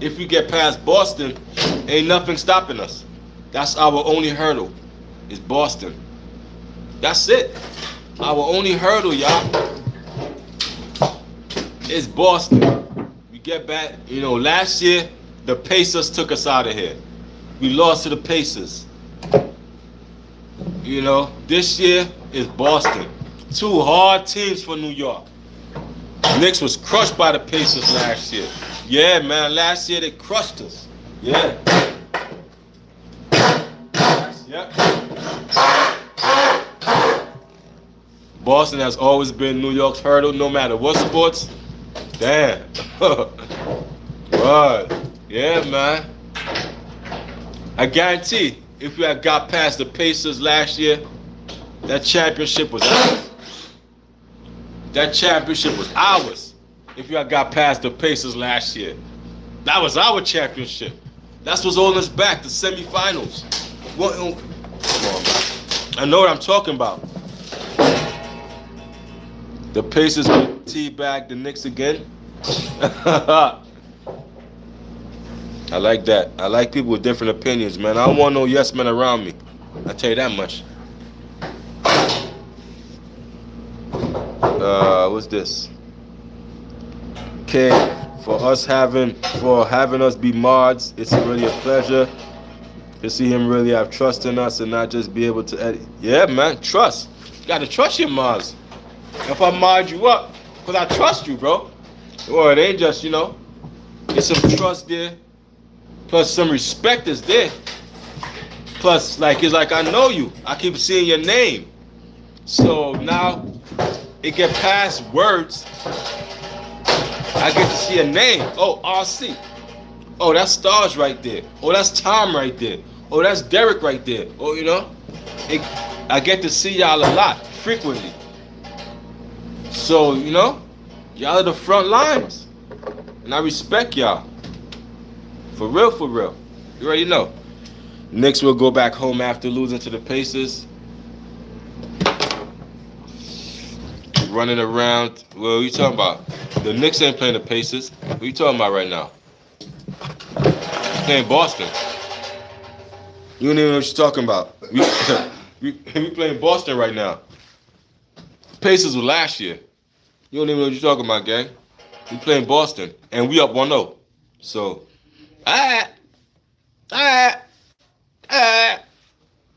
if we get past Boston, ain't nothing stopping us. That's our only hurdle, is Boston. That's it. Our only hurdle, y'all, is Boston. We get back, last year, the Pacers took us out of here. We lost to the Pacers. This year is Boston. 2 hard teams for New York. Knicks was crushed by the Pacers last year. Yeah, man, last year they crushed us. Yeah. Yep. Boston has always been New York's hurdle, no matter what sports. Damn. Right. Yeah, man. I guarantee, if we had got past the Pacers last year, that championship was ours. That championship was ours. If we had got past the Pacers last year, that was our championship. That's what's holding us back, the semifinals. Come on, man. I know what I'm talking about. The Pacers teabag the Knicks again. I like that. I like people with different opinions, man. I don't want no yes men around me. I tell you that much. What's this? Okay, for having us be mods, it's really a pleasure to see him really have trust in us and not just be able to edit. Yeah, man, trust. You gotta trust your mods. If I mod you up, because I trust you, bro. Or it ain't just, it's some trust there. Plus some respect is there. Plus, it's like I know you. I keep seeing your name. So now it get past words. I get to see a name. Oh, RC. Oh, that's Stars right there. Oh, that's Tom right there. Oh, that's Derek right there. Oh, you know, I get to see y'all a lot, frequently. So, you know, y'all are the front lines. And I respect y'all. For real, for real. You already know. Knicks will go back home after losing to the Pacers. Running around. Well, what you talking about? The Knicks ain't playing the Pacers. What you talking about right now? Playing Boston. You don't even know what you're talking about. We playing Boston right now. Pacers were last year. You don't even know what you're talking about, gang. We playing Boston, and we up 1-0. So,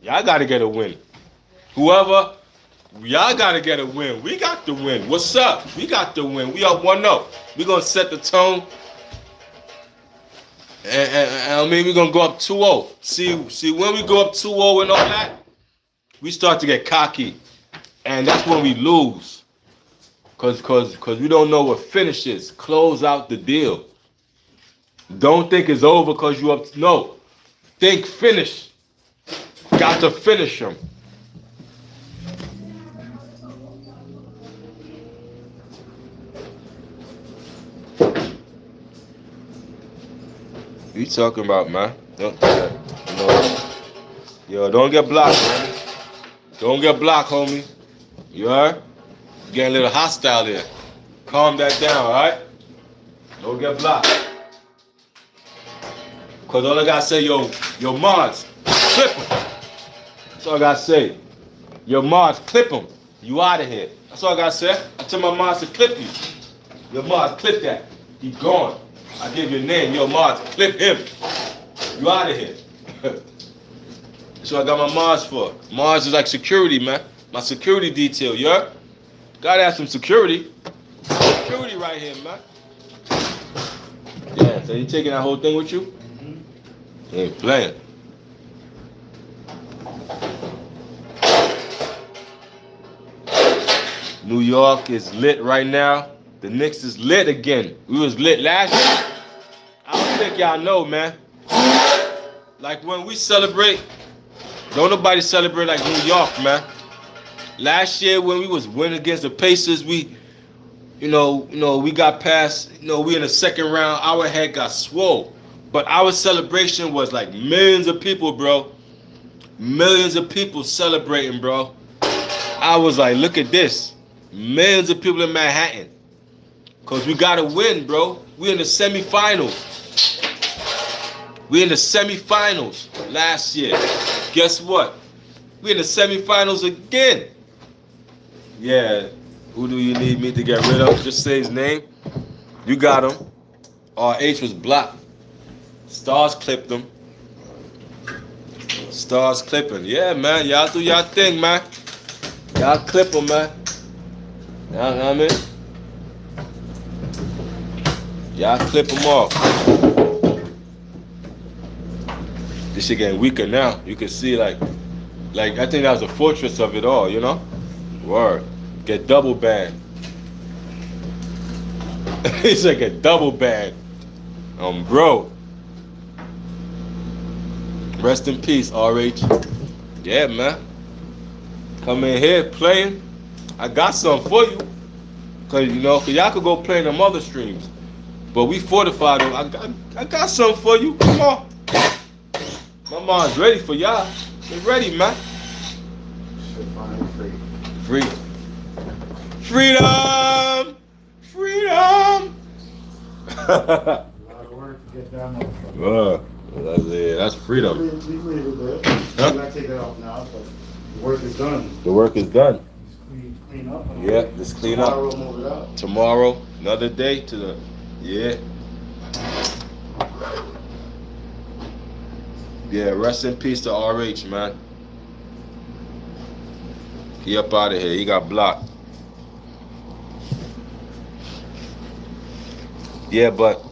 y'all gotta get a win. Whoever, y'all gotta get a win. We got the win. What's up? We got the win. We up 1-0. We gonna set the tone. And I mean, we're going to go up 2-0. See, when we go up 2-0 and all that, we start to get cocky. And that's when we lose. Because we don't know what finish is. Close out the deal. Don't think it's over because you up. No. Think finish. Got to finish them. What you talking about, man? Yo, don't get blocked, man. Don't get blocked, homie. You heard? Getting a little hostile there. Calm that down, alright? Don't get blocked. Cause all I gotta say, yo, mods, clip him. That's all I gotta say. Yo, mods, clip him. You out of here. That's all I gotta say. I tell my mods to clip you. Yo, mods, clip that. He gone. I give your name, yo, Mars, clip him. You out of here. That's what I got my Mars for. Mars is like security, man. My security detail, you heard? Gotta have some security. Security right here, man. Yeah, so you taking that whole thing with you? Mm-hmm. You ain't playing. New York is lit right now. The Knicks is lit again. We was lit last year. I don't think y'all know, man. Like when we celebrate, don't nobody celebrate like New York, man. Last year when we was winning against the Pacers, we got past, we in the second round, our head got swole. But our celebration was like millions of people, bro. Millions of people celebrating, bro. I was like, look at this. Millions of people in Manhattan. Because we got to win, bro. We in the semifinals. We in the semifinals last year. Guess what? We in the semifinals again. Yeah. Who do you need me to get rid of? Just say his name. You got him. RH was blocked. Stars clipped him. Stars clipping. Yeah, man. Y'all do y'all thing, man. Y'all clip him, man. You know what I mean? Y'all clip them off. This shit getting weaker now. You can see like I think that was the fortress of it all, you know? Word. Get double banned. It's like a double banned. Bro. Rest in peace, RH. Yeah, man. Come in here playing. I got something for you. Cause y'all could go play in them other streams. But we fortified them. I got something for you. Come on. My mom's ready for y'all. Get ready, man. Free. Freedom! Freedom! A lot of work to get down there. That's freedom. We leave it there. Huh? I'm not take it off now, but the work is done. The work is done. Just clean up. Yeah, just clean up. Tomorrow, move it out. Tomorrow, another day to the, yeah. Yeah, rest in peace to RH, man. He up out of here. He got blocked. Yeah, but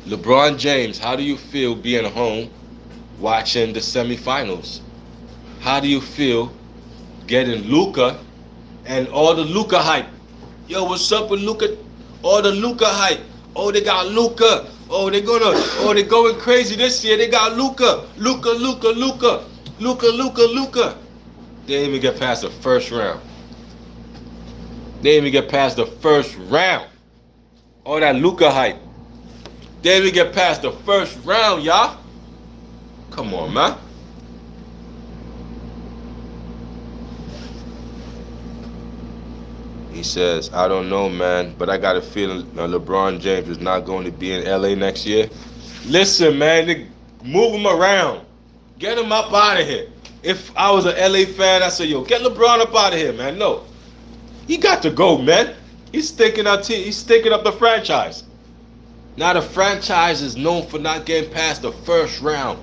LeBron James, how do you feel being home watching the semifinals? How do you feel getting Luka and all the Luka hype? Yo, what's up with Luka? All the Luka hype. Oh, they got Luka. Oh, they're going crazy this year. They got Luka. They didn't even get past the first round. They didn't even get past the first round. All that Luka hype. They didn't even get past the first round, y'all. Come on, man. He says, I don't know, man, but I got a feeling LeBron James is not going to be in LA next year. Listen, man, they move him around. Get him up out of here. If I was an LA fan, I'd say, yo, get LeBron up out of here, man. No. He got to go, man. He's stinking up the franchise. Now the franchise is known for not getting past the first round.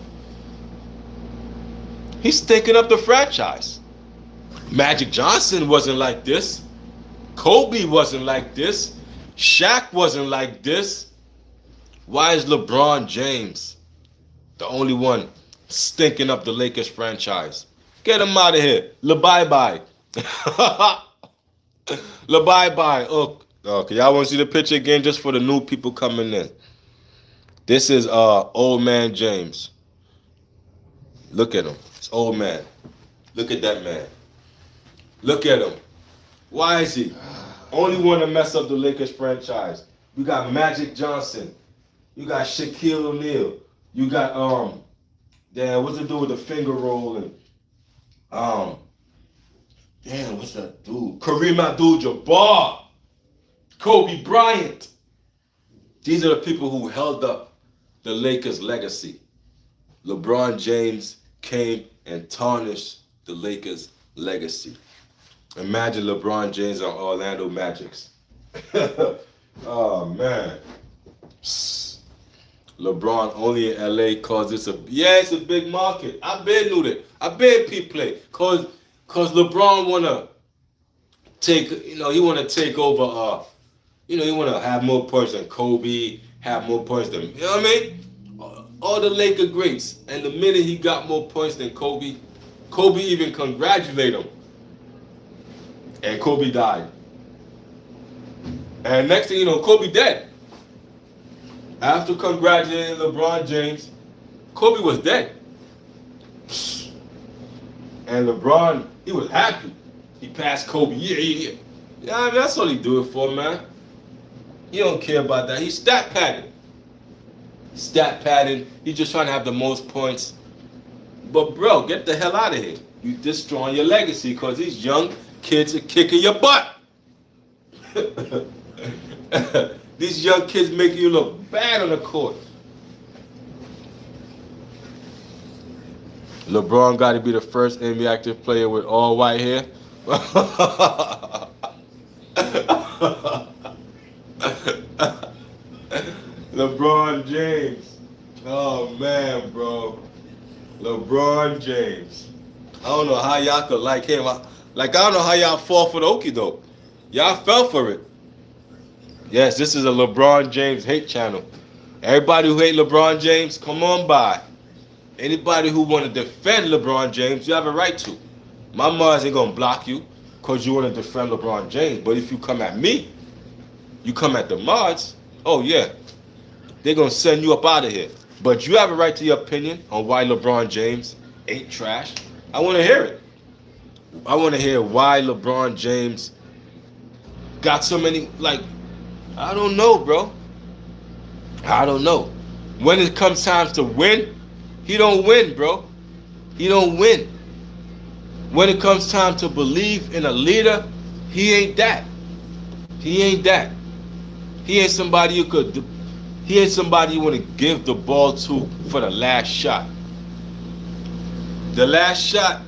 He's stinking up the franchise. Magic Johnson wasn't like this. Kobe wasn't like this. Shaq wasn't like this. Why is LeBron James the only one stinking up the Lakers franchise? Get him out of here. LeBye-bye. LeBye-bye. Oh, okay, y'all want to see the picture again just for the new people coming in? This is old man James. Look at him. It's old man. Look at that man. Look at him. Why is he only one to mess up the Lakers franchise? You got Magic Johnson. You got Shaquille O'Neal. You got damn, what's the dude with the finger roll and damn, what's that dude? Kareem Abdul-Jabbar. Kobe Bryant. These are the people who held up the Lakers' legacy. LeBron James came and tarnished the Lakers' legacy. Imagine LeBron James on Orlando Magics. Oh, man. LeBron only in LA cause it's a big market. I been knew that. I been play. Cause LeBron wanna take, he wanna take over he wanna have more points than Kobe, have more points than, you know what I mean? All the Laker greats. And the minute he got more points than Kobe even congratulate him. And Kobe died. And next thing you know, Kobe dead. After congratulating LeBron James, Kobe was dead. And LeBron, he was happy. He passed Kobe. Yeah. Yeah, I mean, that's all he do it for, man. He don't care about that. He's stat padding. He's just trying to have the most points. But bro, get the hell out of here. You destroying your legacy because these young kids are kicking your butt. These young kids making you look bad on the court. LeBron got to be the first NBA active player with all white hair. LeBron James. Oh man, bro. LeBron James. I don't know how y'all could like him. I don't know how y'all fall for the okie doke. Y'all fell for it. Yes, this is a LeBron James hate channel. Everybody who hate LeBron James, come on by. Anybody who want to defend LeBron James, you have a right to. My mods ain't going to block you because you want to defend LeBron James. But if you come at me, you come at the mods, oh yeah, they're going to send you up out of here. But you have a right to your opinion on why LeBron James ain't trash. I want to hear it. I want to hear why LeBron James got so many, I don't know, bro. I don't know. When it comes time to win, he don't win, bro. He don't win. When it comes time to believe in a leader, he ain't that. He ain't that. He ain't somebody you could. He ain't somebody you want to give the ball to for the last shot. The last shot,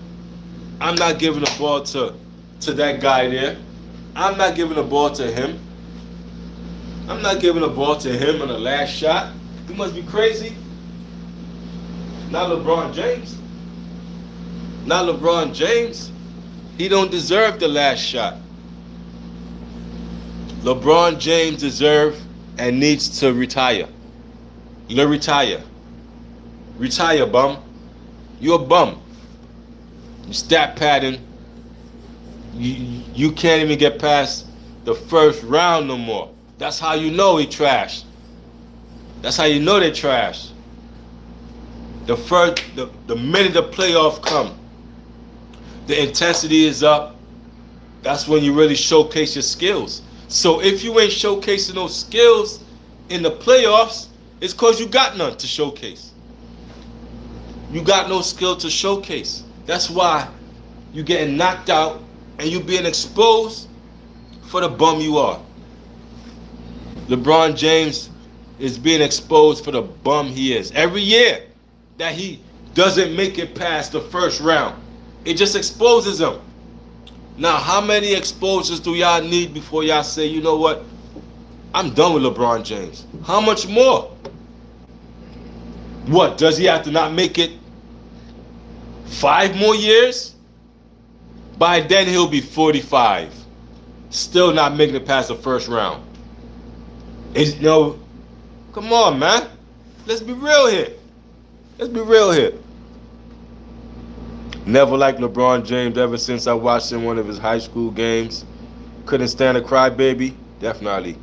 I'm not giving the ball to that guy there. I'm not giving the ball to him. I'm not giving the ball to him on the last shot. You must be crazy. Not LeBron James. Not LeBron James. He don't deserve the last shot. LeBron James deserves and needs to retire. Retire. Retire, bum. You're a bum. You stat padding. You can't even get past the first round no more. That's how you know he trashed. That's how you know they're trash. The minute the playoff come, the intensity is up. That's when you really showcase your skills. So if you ain't showcasing those skills in the playoffs, it's because you got none to showcase. You got no skill to showcase. That's why you getting knocked out and you being exposed for the bum you are. LeBron James is being exposed for the bum he is. Every year that he doesn't make it past the first round, it just exposes him. Now, how many exposures do y'all need before y'all say, you know what, I'm done with LeBron James? How much more? What, does he have to not make it 5 more years? By then he'll be 45, still not making it past the first round. Come on, man. Let's be real here. Let's be real here. Never liked LeBron James ever since I watched him one of his high school games. Couldn't stand a crybaby. Definitely.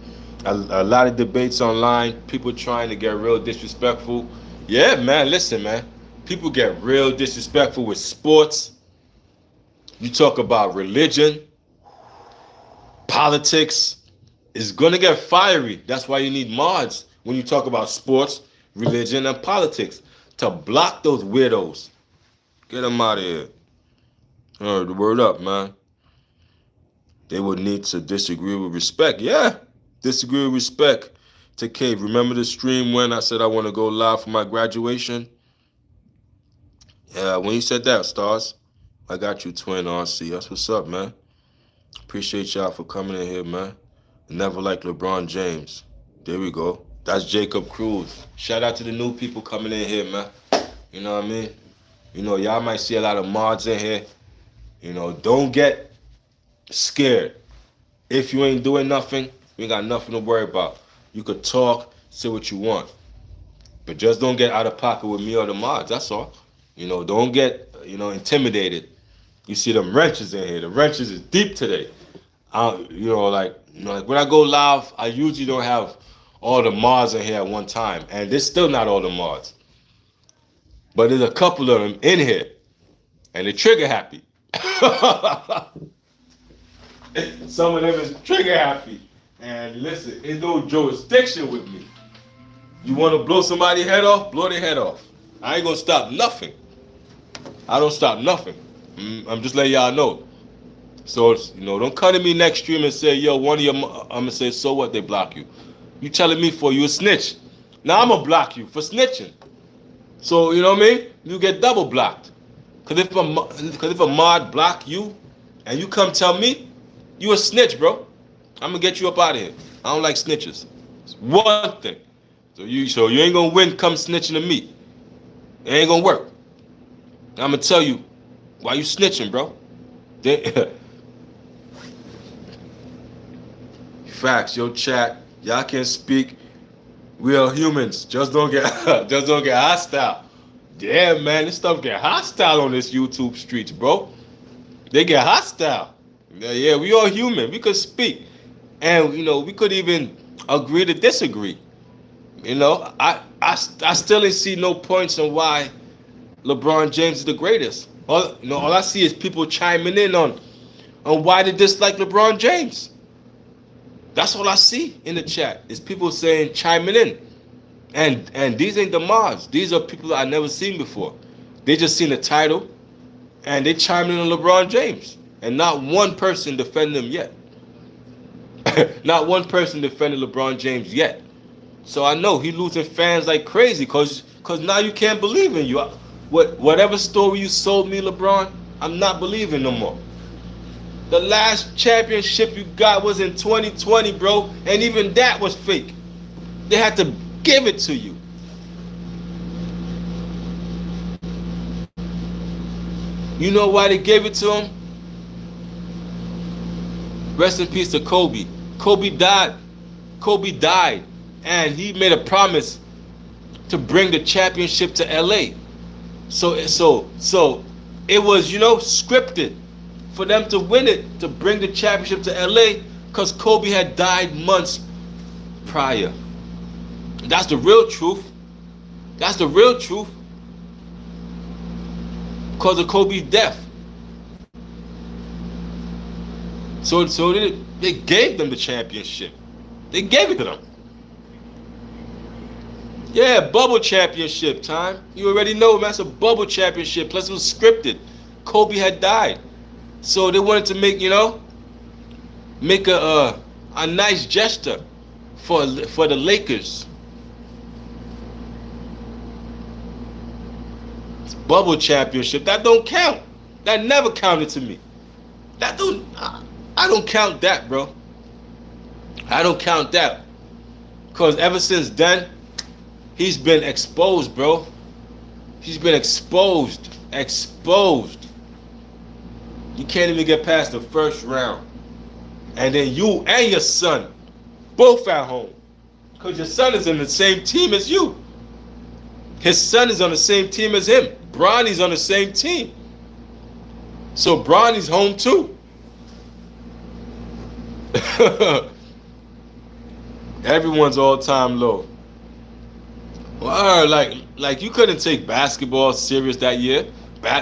A lot of debates online. People trying to get real disrespectful. Yeah, man. Listen, man. People get real disrespectful with sports. You talk about religion, politics. It's going to get fiery. That's why you need mods when you talk about sports, religion, and politics to block those weirdos. Get them out of here. All right, the word up, man. They would need to disagree with respect. Yeah, disagree with respect to Cave. Remember the stream when I said I want to go live for my graduation? Yeah, when you said that, Stars, I got you, Twin RC. That's what's up, man. Appreciate y'all for coming in here, man. Never like LeBron James. There we go. That's Jacob Cruz. Shout out to the new people coming in here, man. You know what I mean? Y'all might see a lot of mods in here. Don't get scared. If you ain't doing nothing, you ain't got nothing to worry about. You could talk, say what you want. But just don't get out of pocket with me or the mods, that's all. Don't get, intimidated. You see them wrenches in here. The wrenches is deep today. Like when I go live, I usually don't have all the mods in here at one time. And there's still not all the mods. But there's a couple of them in here. And they're trigger happy. Some of them is trigger happy. And listen, ain't no jurisdiction with me. You want to blow somebody's head off? Blow their head off. I ain't going to stop nothing. I don't stop nothing. I'm just letting y'all know. So, don't come to me next stream and say, yo, one of your... I'm going to say, so what? They block you. You telling me for you a snitch. Now I'm going to block you for snitching. So, you know what I mean? You get double blocked. Because if a mod block you and you come tell me, you a snitch, bro. I'm going to get you up out of here. I don't like snitches. It's one thing. So you ain't going to win come snitching to me. It ain't going to work. I'm going to tell you, why you snitching, bro? Facts, yo, chat. Y'all can speak. We are humans. Just don't get hostile. Yeah, man, this stuff get hostile on this YouTube streets, bro. They get hostile. Yeah, we all human. We could speak. And, we could even agree to disagree. I still ain't see no points on why LeBron James is the greatest. All I see is people chiming in on why they dislike LeBron James. That's all I see in the chat is people saying, chiming in. And these ain't the mods. These are people that I've never seen before. They just seen the title and they chiming in on LeBron James. And not one person defended him yet. Not one person defended LeBron James yet. So I know he losing fans like crazy because now you can't believe in you. Whatever story you sold me, LeBron, I'm not believing no more. The last championship you got was in 2020, bro. And even that was fake. They had to give it to you. You know why they gave it to him? Rest in peace to Kobe. Kobe died. And he made a promise to bring the championship to LA. So it was, scripted for them to win it, to bring the championship to LA, because Kobe had died months prior. That's the real truth. That's the real truth. Because of Kobe's death. So they gave them the championship. They gave it to them. Yeah, bubble championship time. You already know, man, that's a bubble championship. Plus it was scripted. Kobe had died. So they wanted to make a nice gesture for the Lakers. Bubble championship, that don't count. That never counted to me. I don't count that, bro. I don't count that. Because ever since then, he's been exposed, bro. He's been exposed. Exposed. You can't even get past the first round. And then you and your son, both at home. Because your son is in the same team as you. His son is on the same team as him. Bronny's on the same team. So Bronny's home too. Everyone's all-time low. Well, like you couldn't take basketball serious that year.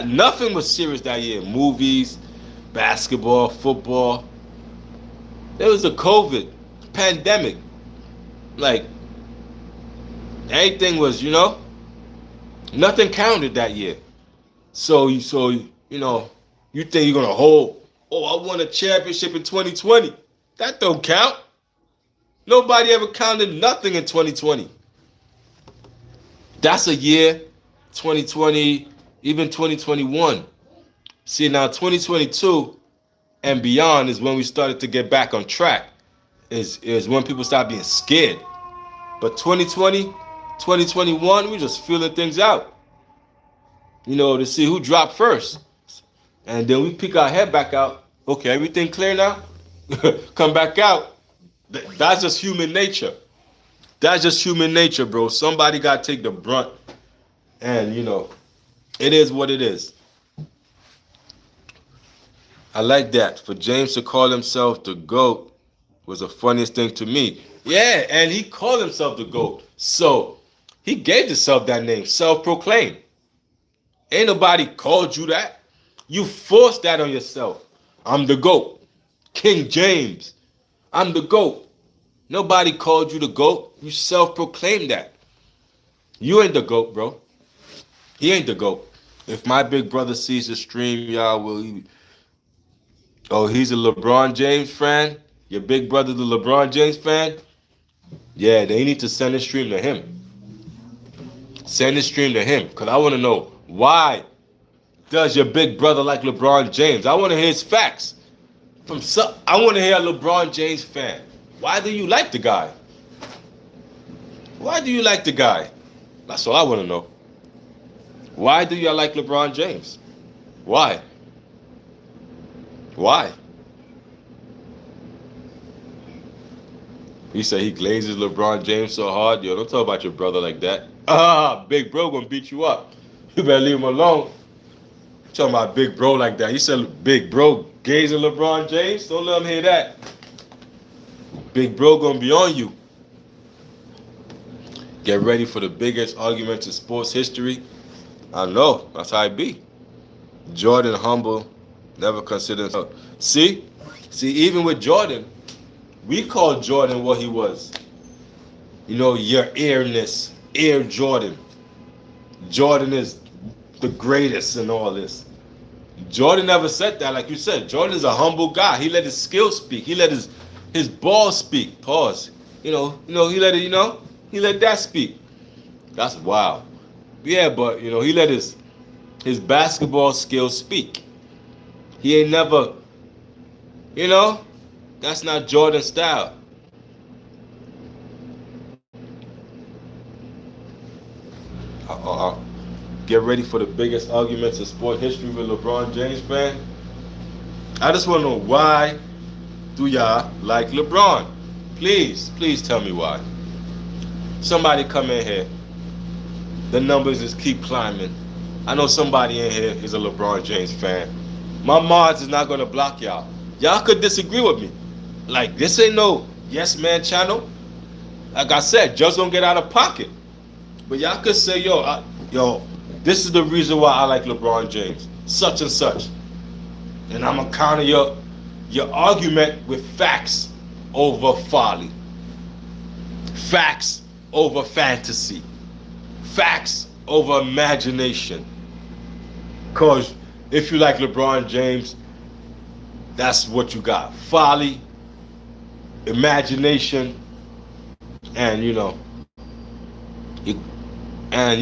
Nothing was serious that year. Movies, basketball, football. There was a COVID pandemic. Like, everything was, nothing counted that year. So you think you're gonna hold, I won a championship in 2020. That don't count. Nobody ever counted nothing in 2020. That's a year, 2020, even 2021. See, now 2022 and beyond is when we started to get back on track. Is when people start being scared. But 2020, 2021, we just feeling things out. To see who dropped first. And then we pick our head back out. Okay, everything clear now? Come back out. That's just human nature. That's just human nature, bro. Somebody got to take the brunt. And, it is what it is. I like that. For James to call himself the GOAT was the funniest thing to me. Yeah, and he called himself the GOAT. So, he gave himself that name, self-proclaimed. Ain't nobody called you that. You forced that on yourself. I'm the GOAT. King James. I'm the GOAT. Nobody called you the GOAT. You self-proclaimed that. You ain't the GOAT, bro. He ain't the GOAT. If my big brother sees the stream, y'all will... he's a LeBron James fan? Your big brother, the LeBron James fan? Yeah, they need to send the stream to him. Send the stream to him. Because I want to know, why does your big brother like LeBron James? I want to hear his facts. I want to hear a LeBron James fan. Why do you like the guy? Why do you like the guy? That's all I want to know. Why do y'all like LeBron James? Why? Why? He said he glazes LeBron James so hard. Yo, don't talk about your brother like that. Big bro gonna beat you up. You better leave him alone. Talking about big bro like that. He said big bro gazing LeBron James. Don't let him hear that. Big bro gonna be on you. Get ready for the biggest argument in sports history. I know, that's how it be. Jordan humble, never considered himself. See, even with Jordan, we called Jordan what he was. Your airness, Air Jordan. Jordan is the greatest in all this. Jordan never said that, like you said. Jordan is a humble guy. He let his skill speak. He let his ball speak. Pause. He let that speak. That's wild. Yeah, but he let his basketball skills speak. He ain't never, that's not Jordan style. Get ready for the biggest arguments in sport history with LeBron James fan. I just want to know, why do y'all like LeBron? Please tell me why. Somebody come in here. The numbers just keep climbing. I know somebody in here is a LeBron James fan. My mods is not going to block y'all. Y'all could disagree with me. Like, this ain't no yes man channel. like I said, just don't get out of pocket. But y'all could say, yo, this is the reason why I like LeBron James, such and such. And I'm gonna counter your argument with facts over folly, facts over fantasy, facts over imagination. Cause if you like LeBron James, that's what you got: folly, imagination, and you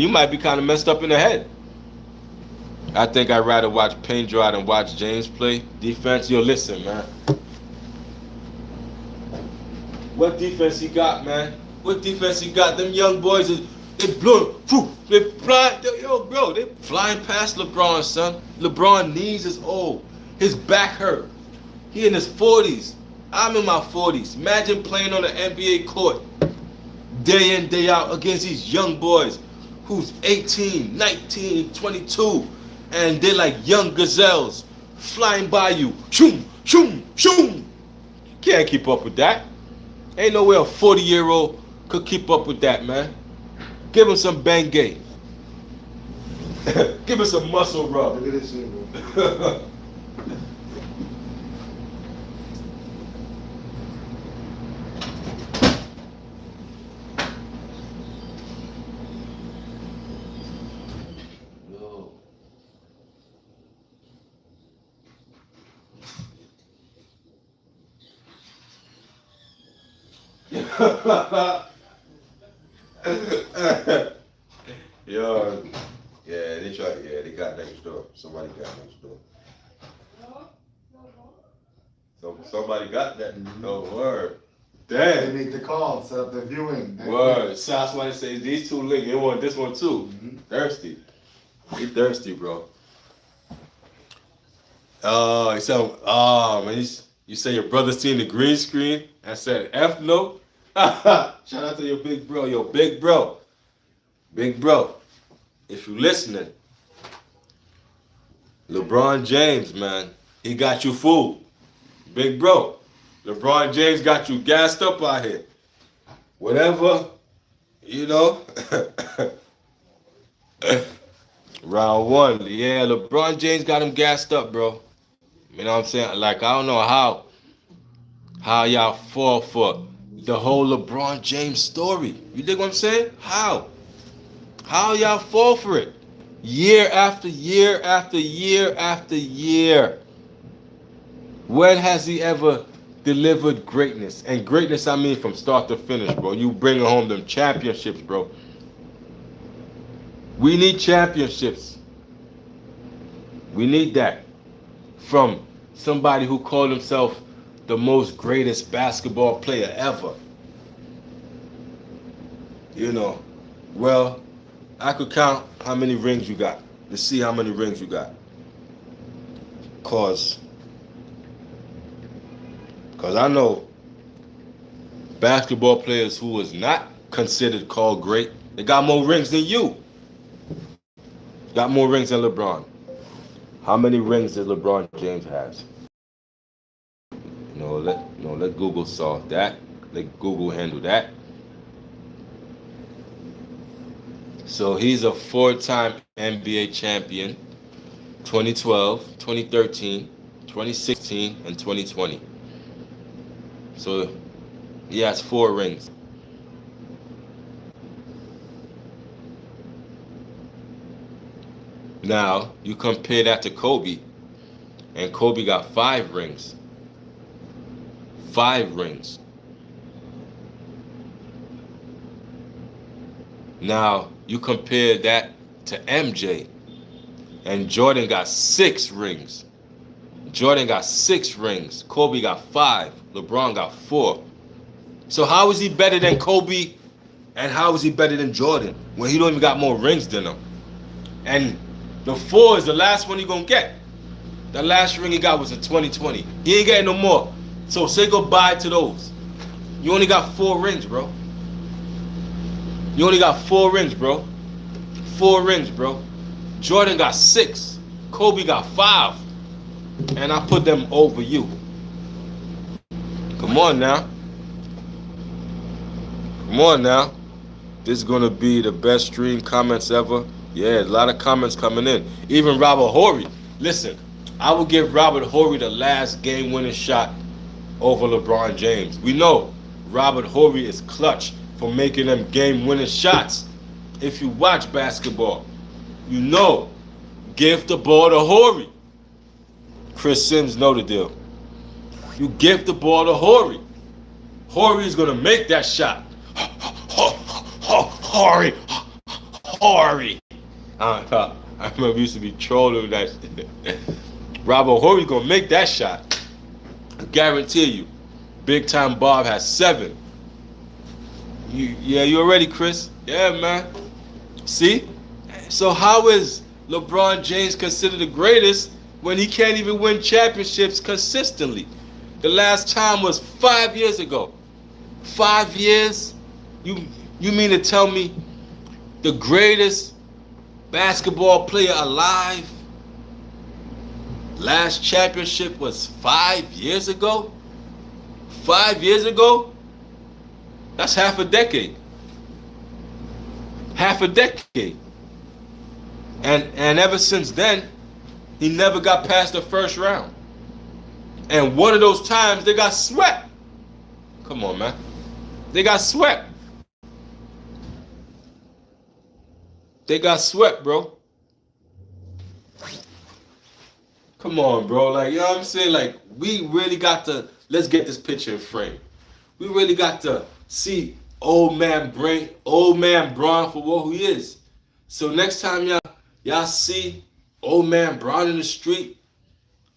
might be kind of messed up in the head. I think I'd rather watch paint dry than watch James play defense. Yo, listen, man. What defense he got, man? What defense he got? Them young boys, they blew, they flying. Yo, bro, they flying past LeBron, son. LeBron knees is old. His back hurt. He in his 40s. I'm in my 40s. Imagine playing on the NBA court day in, day out against these young boys who's 18, 19, 22. And they're like young gazelles flying by you. Shoom, shoom, shoom. Can't keep up with that. Ain't no way a 40-year-old could keep up with that, man. Give him some Bengay. Give him some muscle rub. Look at this shit, bro. Yo, yeah, they tried. Yeah, they got next door. Somebody got next door. So somebody got that. No word. They Damn. make the call, set up the viewing. Word. So that's why they say these two link. They want this one too. Thirsty. He thirsty, bro. He said, man, you say your brother seen the green screen and said F no. Shout out to your big bro, big bro. Big bro, if you listening, LeBron James, man, he got you fooled. Big bro, LeBron James got you gassed up out here. Whatever, Round one, yeah, LeBron James got him gassed up, bro. You know what I'm saying? Like, I don't know how y'all fall for the whole LeBron James story. You dig what I'm saying? How y'all fall for it? Year after year after year after year. When has he ever delivered greatness? And greatness, I mean from start to finish, bro. You bringing home them championships, bro. We need championships. We need that from somebody who called himself the most greatest basketball player ever. Well, I could count how many rings you got to see how many rings you got. Cause I know basketball players who was not considered called great, they got more rings than you. Got more rings than LeBron. How many rings does LeBron James have? Let Google solve that. Let Google handle that. So he's a 4-time NBA champion, 2012, 2013, 2016, and 2020. So he has 4 rings. Now, you compare that to Kobe, and Kobe got 5 rings. 5 rings. Now, you compare that to MJ, and Jordan got 6 rings. Jordan got 6 rings. Kobe got 5. LeBron got 4. So how is he better than Kobe, and how is he better than Jordan when he don't even got more rings than him? And the 4 is the last one he gonna get. The last ring he got was in 2020. He ain't getting no more. So say goodbye to those. You only got 4 rings, bro. You only got 4 rings, bro. 4 rings, bro. Jordan got 6. Kobe got 5. And I put them over you. Come on now. Come Come on now. This is going to be the best stream comments ever. Yeah, a lot of comments coming in. Even Robert Horry. Listen, I will give Robert Horry the last game-winning shot over LeBron James. We know Robert Horry is clutch for making them game-winning shots. If you watch basketball, you know, give the ball to Horry. Chris Sims know the deal. You give the ball to Horry. Horry is going to make that shot. Horry. I remember we used to be trolling that. Robert Horry's going to make that shot. I guarantee you. Big Time Bob has 7. You already, Chris? Yeah, man. See? So how is LeBron James considered the greatest when he can't even win championships consistently? The last time was 5 years ago. 5 years? You mean to tell me the greatest basketball player alive, last championship was 5 years ago? 5 years ago? That's half a decade. Half a decade. And ever since then, he never got past the first round. And one of those times, they got swept. Come on, man. They got swept. They got swept, bro. Come on, bro. Like, you know what I'm saying? Like, we really got to, let's get this picture in frame. We really got to see old man Bron for what he is. So next time y'all see old man Bron in the street,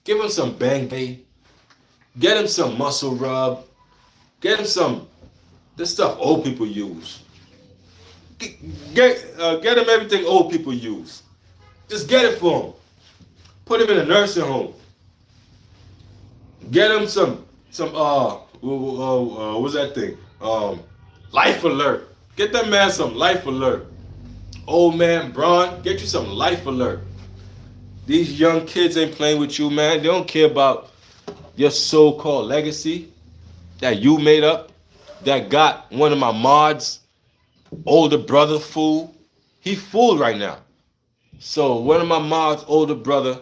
give him some bang. Get him some muscle rub. Get him some, this stuff old people use. Get him everything old people use. Just get it for him. Put him in a nursing home. Get him some what's that thing? Life Alert. Get that man some Life Alert. Old man Bron, get you some Life Alert. These young kids ain't playing with you, man. They don't care about your so-called legacy that you made up, that got one of my mods, older brother, fool. He fooled right now. So one of my mods' older brother,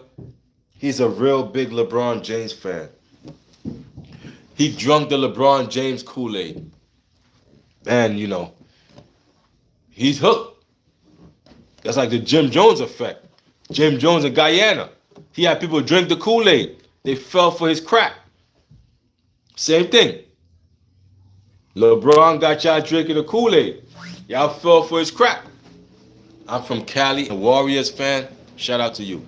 he's a real big LeBron James fan. He drunk the LeBron James Kool-Aid. And, you know, he's hooked. That's like the Jim Jones effect. Jim Jones in Guyana. He had people drink the Kool-Aid. They fell for his crack. Same thing. LeBron got y'all drinking the Kool-Aid. Y'all fell for his crack. I'm from Cali, a Warriors fan. Shout out to you.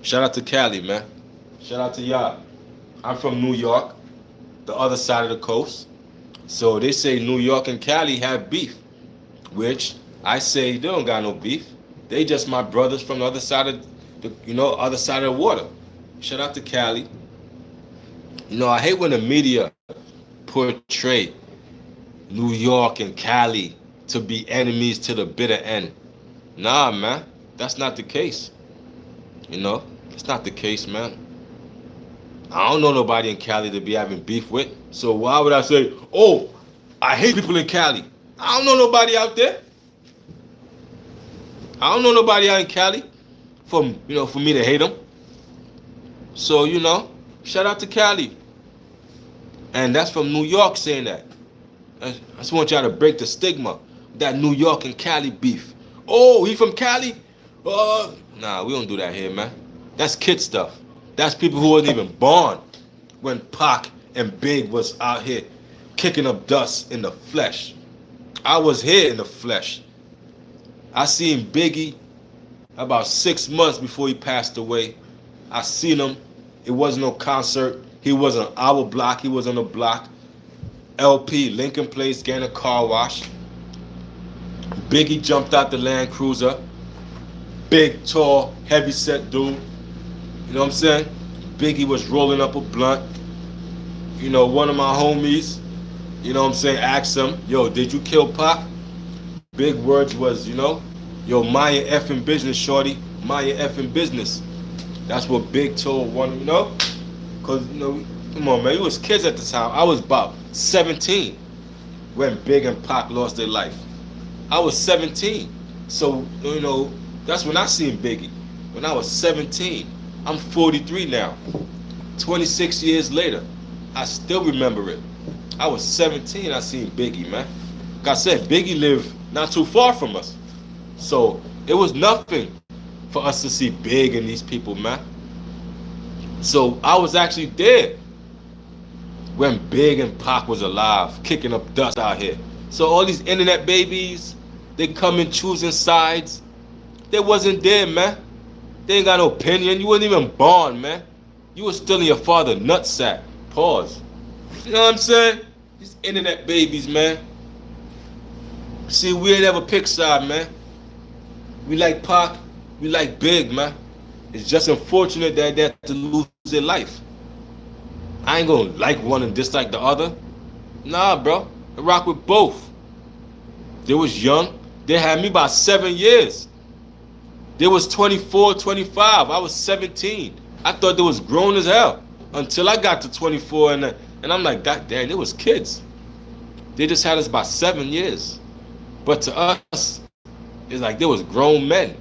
Shout out to Cali, man. Shout out to y'all. I'm from New York, the other side of the coast. So they say New York and Cali have beef, which I say they don't got no beef. They just my brothers from the other side of the, other side of the water. Shout out to Cali. I hate when the media portray New York and Cali to be enemies to the bitter end. Nah, man, that's not the case. It's not the case, man. I don't know nobody in Cali to be having beef with. So why would I say, oh, I hate people in Cali? I don't know nobody out there. I don't know nobody out in Cali for me to hate them. So, shout out to Cali. And that's from New York saying that. I just want y'all to break the stigma. That New York and Cali beef. Oh, he from Cali? Nah, we don't do that here, man. That's kid stuff. That's people who wasn't even born when Pac and Big was out here kicking up dust in the flesh. I was here in the flesh. I seen Biggie about 6 months before he passed away. I seen him. It wasn't no concert. He was on our block. He was on the block. LP, Lincoln Place, getting a car wash. Biggie jumped out the Land Cruiser. Big, tall, heavy set dude. You know what I'm saying? Biggie was rolling up a blunt. One of my homies, asked him, yo, did you kill Pac? Big words was, yo, mind your effing business, shorty. Mind your effing business. That's what Big told one, Because, come on, man, we was kids at the time. I was about 17. when Big and Pac lost their life. I was 17. So, that's when I seen Biggie. When I was 17. I'm 43 now. 26 years later. I still remember it. I was 17, I seen Biggie, man. Like I said, Biggie lived not too far from us. So, it was nothing for us to see Big and these people, man. So, I was actually there when Big and Pac was alive, kicking up dust out here. So all these internet babies, they come in choosing sides. They wasn't there, man. They ain't got no opinion. You wasn't even born, man. You was still in your father's nutsack. Pause. You know what I'm saying? These internet babies, man. See, we ain't ever pick side, man. We like Pac, we like Big, man. It's just unfortunate that they had to lose their life. I ain't gonna like one and dislike the other. Nah, bro. I rock with both. They was young. They had me by 7 years. They was 24, 25. I was 17. I thought they was grown as hell until I got to 24, and I'm like, God damn, they was kids. They just had us by 7 years. But to us, it's like they was grown men,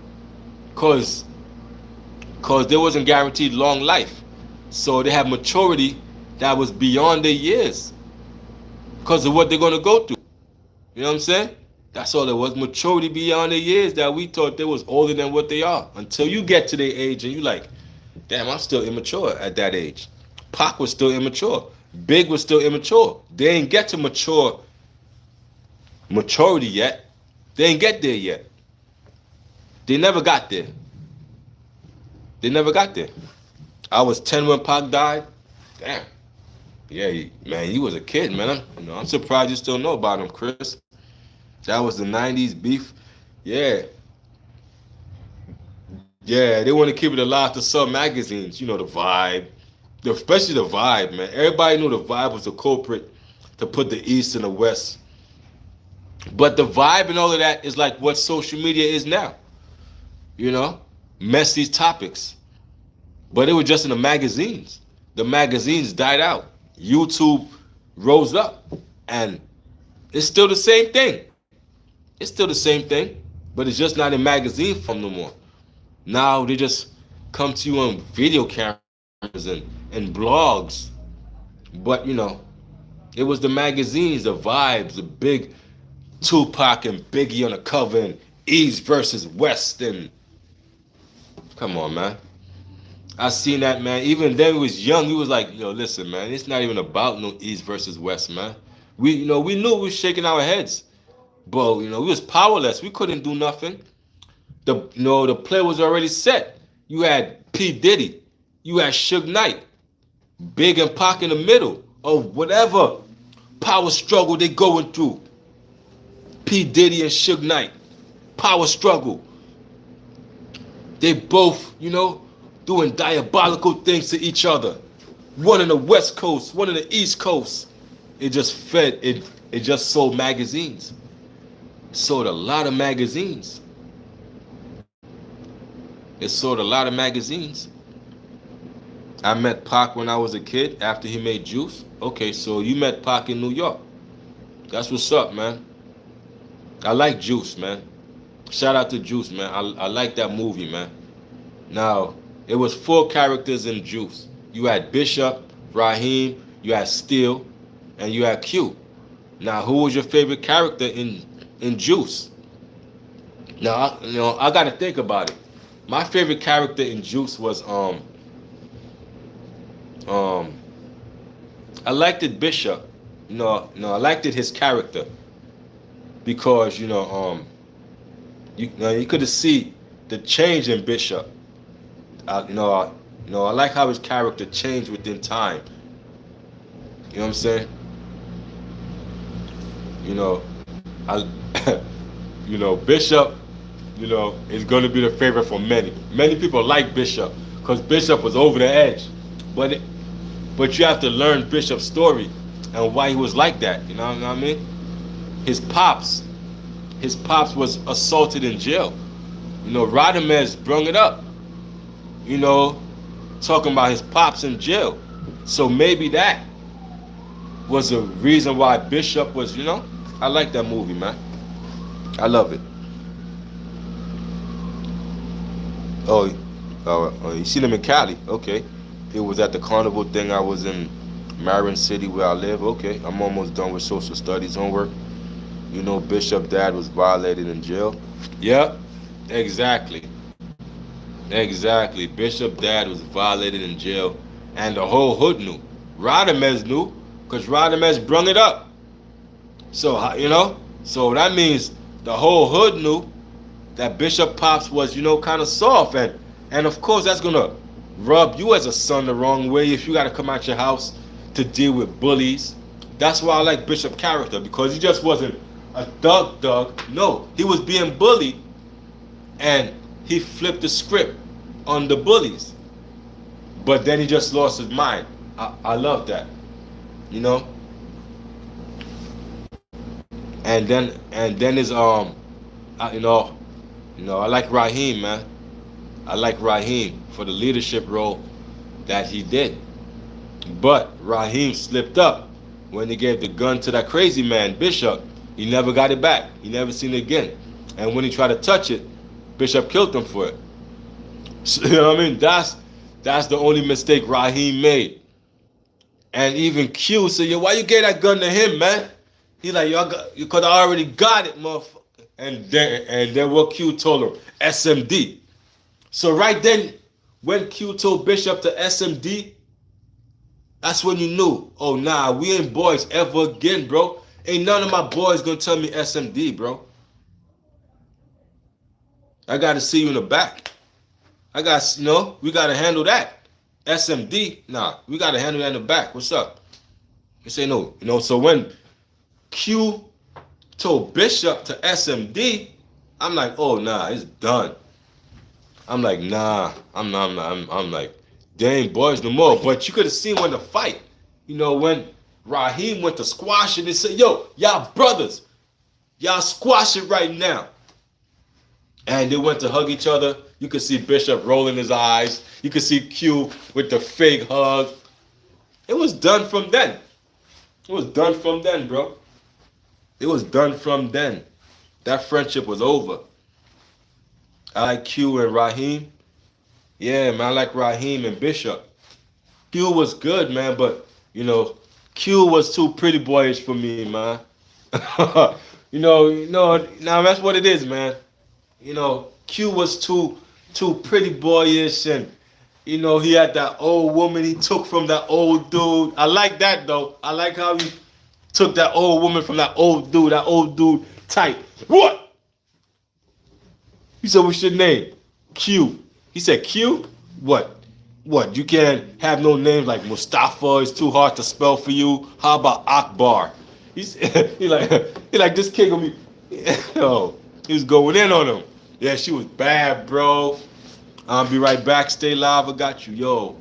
cause they wasn't guaranteed long life. So they had maturity that was beyond their years because of what they're gonna go through. You know what I'm saying? That's all there was. Maturity beyond their years that we thought they was older than what they are. Until you get to their age and you like, damn, I'm still immature at that age. Pac was still immature. Big was still immature. They ain't get to maturity yet. They ain't get there yet. They never got there. They never got there. I was 10 when Pac died. Damn. Yeah, man, he was a kid, man. I'm surprised you still know about him, Chris. That was the 90s beef. Yeah. Yeah, they want to keep it alive to some magazines. You know, the Vibe. Especially the Vibe, man. Everybody knew the Vibe was the culprit to put the East and the West. But the Vibe and all of that is like what social media is now. You know? Messy topics. But it was just in the magazines. The magazines died out. YouTube rose up. And it's still the same thing. It's still the same thing. But it's just not in magazine form no more. Now they just come to you on video cameras and blogs. But, you know, it was the magazines, the Vibes, the big Tupac and Biggie on the cover and East versus West. And come on, man. I seen that, man. Even then we was young. We was like, yo, listen, man, it's not even about no East versus West, man. We knew we was shaking our heads. But, we was powerless. We couldn't do nothing. The play was already set. You had P. Diddy. You had Suge Knight. Big and Pac in the middle of whatever power struggle they going through. P. Diddy and Suge Knight. Power struggle. They both, doing diabolical things to each other. One in the West Coast, one in the East Coast. It just fed, it just sold magazines. Sold a lot of magazines. It sold a lot of magazines. I met Pac when I was a kid after he made Juice. Okay, so you met Pac in New York. That's what's up, man. I like Juice, man. Shout out to Juice, man. I like that movie, man. Now, it was 4 characters in Juice. You had Bishop, Raheem, you had Steel, and you had Q. Now, who was your favorite character in Juice? Now, I got to think about it. My favorite character in Juice was I liked it Bishop. I liked it his character because you could have see the change in Bishop. I like how his character changed within time. You know what I'm saying? Bishop, is going to be the favorite for many. Many people like Bishop because Bishop was over the edge. But you have to learn Bishop's story and why he was like that. You know what I mean? His pops was assaulted in jail. Radamez brung it up. Talking about his pops in jail. So maybe that was a reason why Bishop was, I like that movie, man. I love it. Oh, you seen him in Cali? Okay. It was at the carnival thing. I was in Marin City where I live. Okay, I'm almost done with social studies homework. You know, Bishop dad was violated in jail. Yep, exactly. Exactly. Bishop dad was violated in jail, and the whole hood knew. Rodamez knew, because Rodamez brung it up. So, so that means the whole hood knew that Bishop Pops was, kind of soft. And of course, that's going to rub you as a son the wrong way if you got to come out your house to deal with bullies. That's why I like Bishop character, because he just wasn't a thug. No, he was being bullied, and he flipped the script on the bullies. But then he just lost his mind. I love that. And then his I like Raheem, man. I like Raheem for the leadership role that he did. But Raheem slipped up when he gave the gun to that crazy man, Bishop. He never got it back. He never seen it again. And when he tried to touch it, Bishop killed him for it. So, you know what I mean? That's the only mistake Raheem made. And even Q said, yo, why you gave that gun to him, man? He like, yo, because I already got it, motherfucker. And then what Q told him? SMD. So right then, when Q told Bishop to SMD, that's when you knew, oh, nah, we ain't boys ever again, bro. Ain't none of my boys gonna tell me SMD, bro. I gotta see you in the back. We gotta handle that. SMD, nah, we gotta handle that in the back. What's up? You say no. So when Q told Bishop to SMD, I'm like, oh, nah, it's done. I'm like, nah, I'm like, they ain't boys no more. But you could have seen when the fight, when Raheem went to squash it and said, yo, y'all brothers, y'all squash it right now. And they went to hug each other. You could see Bishop rolling his eyes. You could see Q with the fake hug. It was done from then. It was done from then, bro. It was done from then. That friendship was over. I like Q and Raheem. Yeah, man, I like Raheem and Bishop. Q was good, man, but, Q was too pretty boyish for me, man. Now that's what it is, man. Q was too pretty boyish, and he had that old woman he took from that old dude. I like that though. I like how he took that old woman from that old dude type. What? He said, what's your name? Q. He said, Q? What? You can't have no names like Mustafa. It's too hard to spell for you. How about Akbar? He like this kid gonna be. Yo, he was going in on him. Yeah, she was bad, bro. I'll be right back. Stay live. I got you. Yo,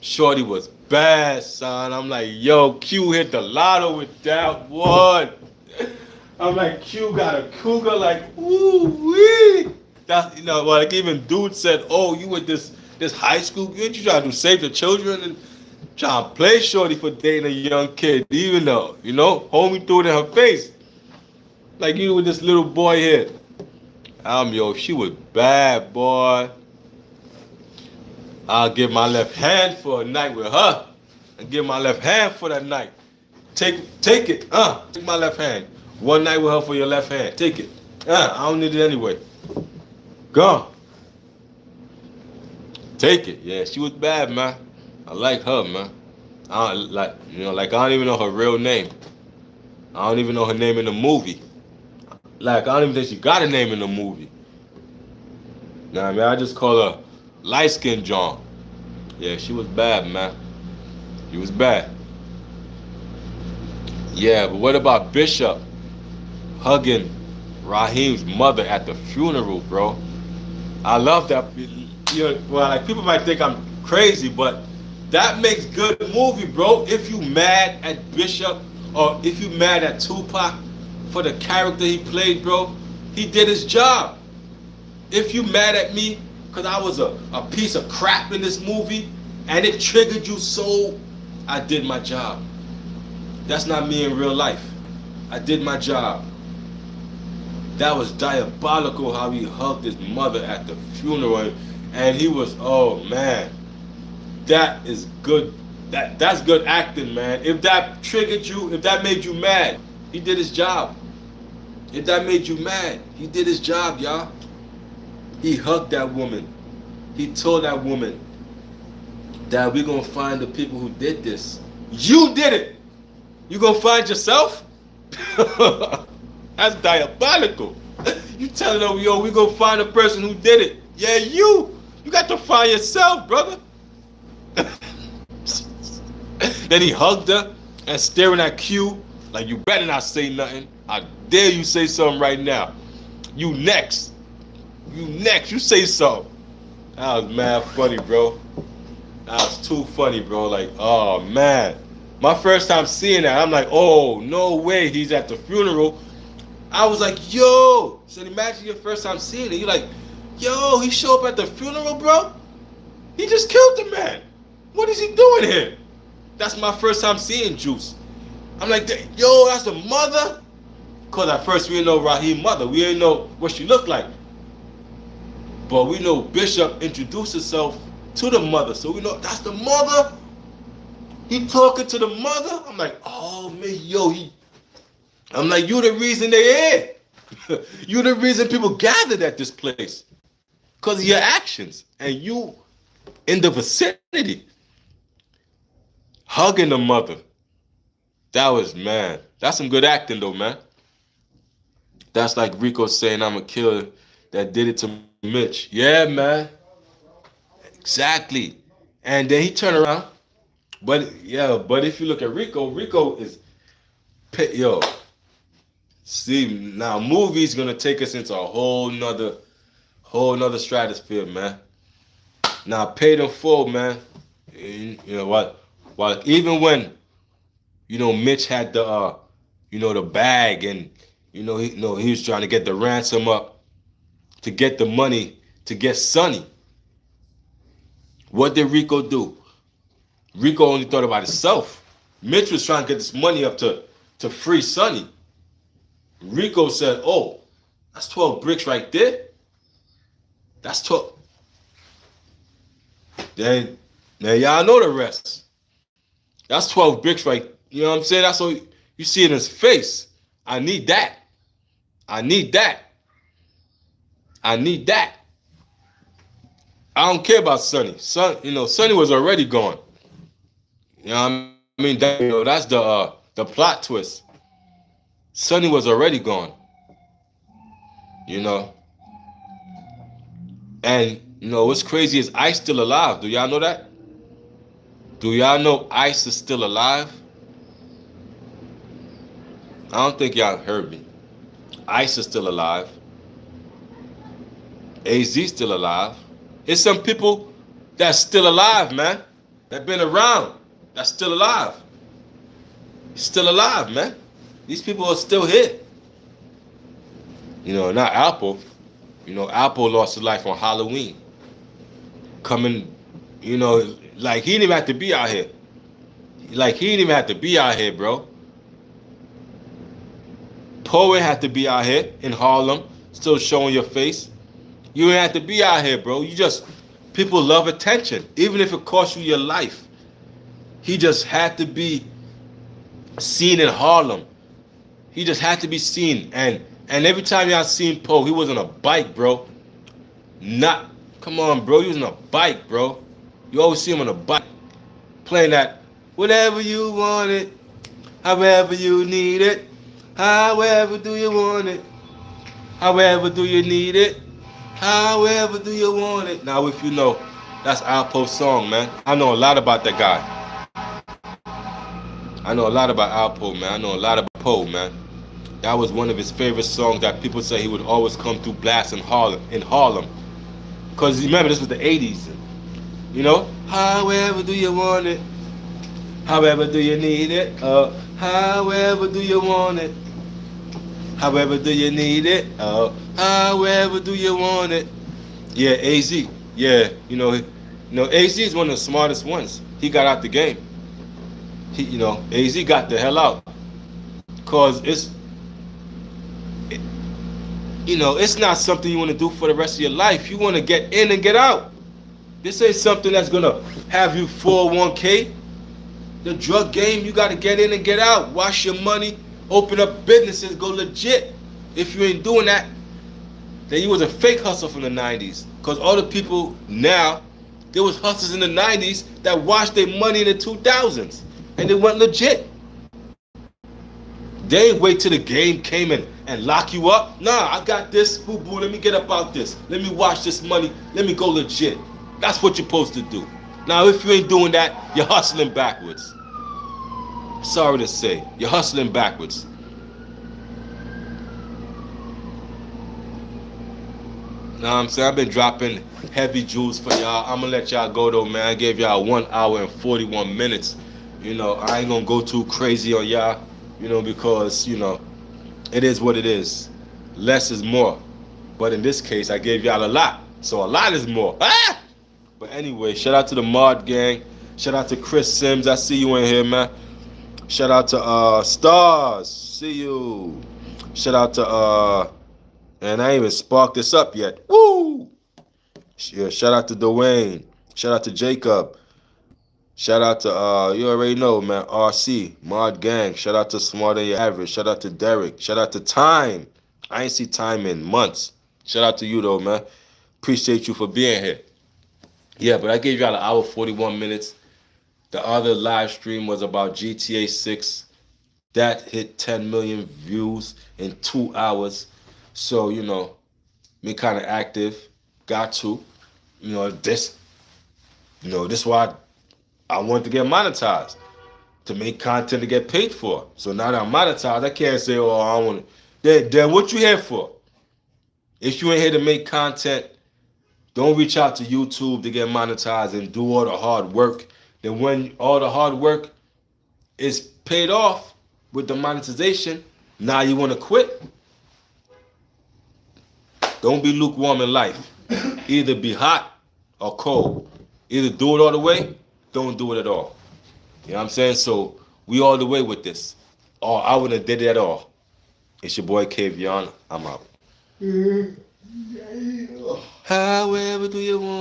shorty was bad, son. I'm like, yo, Q hit the lotto with that one. I'm like, Q got a cougar, like, ooh wee. That's like even dude said, oh, you with this high school kid, you trying to save the children and trying to play shorty for dating a young kid, even though, homie threw it in her face. Like you with this little boy here. She was bad, boy. I'll give my left hand for a night with her. And give my left hand for that night. Take it. Take my left hand. One night with her for your left hand. Take it. I don't need it anyway. Go. Take it. Yeah, she was bad, man. I like her, man. I don't even know her real name. I don't even know her name in the movie. Like, I don't even think she got a name in the movie. Nah, man, I just call her light-skinned John. Yeah, she was bad, man. She was bad. Yeah, but what about Bishop hugging Raheem's mother at the funeral, bro? I love that. People might think I'm crazy, but that makes good movie, bro. If you mad at Bishop or if you mad at Tupac for the character he played, bro, he did his job. If you mad at me because I was a piece of crap in this movie and it triggered you so, I did my job. That's not me in real life. I did my job. That was diabolical how he hugged his mother at the funeral. And he was, oh man, that is good. That's good acting, man. If that triggered you, if that made you mad, he did his job. If that made you mad, he did his job, y'all. He hugged that woman. He told that woman that we're going to find the people who did this. You did it. You going to find yourself? That's diabolical. You telling them, yo, we're going to find the person who did it. Yeah, you. You got to find yourself, brother. Then he hugged her and staring at Q like, you better not say nothing. I dare you say something right now. You next. You next. You say something. That was mad funny, bro. That was too funny, bro. Like, oh, man. My first time seeing that, I'm like, oh, no way he's at the funeral. I was like, yo. So imagine your first time seeing it. You're like, yo, he showed up at the funeral, bro? He just killed the man. What is he doing here? That's my first time seeing Juice. I'm like, yo, that's the mother? Because at first we didn't know Raheem's mother. We didn't know what she looked like. But we know Bishop introduced herself to the mother. So we know that's the mother. He talking to the mother. I'm like, oh, man, yo, I'm like, you the reason they here. You the reason people gathered at this place. Because of your actions. And you in the vicinity. Hugging the mother. That was, man. That's some good acting, though, man. That's like Rico saying, I'm a killer that did it to Mitch. Yeah, man. Exactly. And then he turned around. But if you look at Rico is, yo. See, now movies gonna take us into a whole nother stratosphere, man. Now paid in full, man. You know what? Well, even when, Mitch had the, the bag, and he was trying to get the ransom up to get the money to get Sonny. What did Rico do? Rico only thought about himself. Mitch was trying to get this money up to free Sonny. Rico said, oh, that's 12 bricks right there. That's 12. Then y'all know the rest. That's 12 bricks right. You know what I'm saying? That's what you see in his face. I need that. I need that. I need that. I don't care about Sonny. Sonny was already gone. You know what I mean? That's the plot twist. Sonny was already gone. And what's crazy is Ice still alive. Do y'all know that? Do y'all know Ice is still alive? I don't think y'all heard me. Ice is still alive. AZ still alive. There's some people that's still alive, man. That been around. That's still alive. Still alive, man. These people are still here. Not Apple. Apple lost his life on Halloween. Coming, like he didn't even have to be out here. Like he didn't even have to be out here, bro. Poet had to be out here in Harlem, still showing your face. You didn't have to be out here, bro. People love attention, even if it costs you your life. He just had to be seen in Harlem. He just had to be seen. And every time y'all seen Poe, he was on a bike, bro. Come on, bro. He was on a bike, bro. You always see him on a bike. Playing that, whatever you want it, however you need it, however do you want it, however do you need it, however do you want it. Now, if you know, that's Alpo's song, man. I know a lot about that guy. I know a lot about Alpo, man. I know a lot about Poe, man. That was one of his favorite songs that people say he would always come through blast in Harlem. Because remember, this was the 80s. However do you want it? However do you need it? However do you want it? However do you need it? However do you want it? Yeah, AZ. Yeah, AZ is one of the smartest ones. He got out the game. AZ got the hell out. because it's not something you want to do for the rest of your life. You want to get in and get out. This ain't something that's gonna have you 401k. The drug game, you gotta get in and get out. Wash your money, open up businesses, go legit. If you ain't doing that, then you was a fake hustler from the 90s. Because all the people now, there was hustlers in the 90s that washed their money in the 2000s. And they went legit. They ain't wait till the game came in and lock you up. Nah, I got this, boo-boo, let me get up out this. Let me wash this money, let me go legit. That's what you're supposed to do. Now, if you ain't doing that, you're hustling backwards. Sorry to say, you're hustling backwards. Know what I'm saying? I've been dropping heavy jewels for y'all. I'm gonna let y'all go though, man. I gave y'all 1 hour and 41 minutes. I ain't gonna go too crazy on y'all, because, it is what it is. Less is more. But in this case, I gave y'all a lot. So a lot is more. Ah! But anyway, shout out to the Mod Gang. Shout out to Chris Sims. I see you in here, man. Shout out to Stars. See you. Shout out to and I ain't even sparked this up yet. Woo! Yeah, shout out to Dwayne. Shout out to Jacob. Shout out to you already know, man. RC, Mod Gang. Shout out to Smarter Than Your Average. Shout out to Derek. Shout out to Time. I ain't see Time in months. Shout out to you though, man. Appreciate you for being here. Yeah, but I gave y'all an hour 41 minutes. The other live stream was about GTA 6. That hit 10 million views in 2 hours. So, me kind of active. Got to. This is why I wanted to get monetized. To make content to get paid for. So now that I'm monetized, I can't say, oh, I don't want to. Then what you here for? If you ain't here to make content, don't reach out to YouTube to get monetized and do all the hard work. Then when all the hard work is paid off with the monetization, now you want to quit? Don't be lukewarm in life. Either be hot or cold. Either do it all the way, don't do it at all. You know what I'm saying? So we all the way with this. Or I wouldn't have did it at all. It's your boy Kavion. I'm out. However do you want?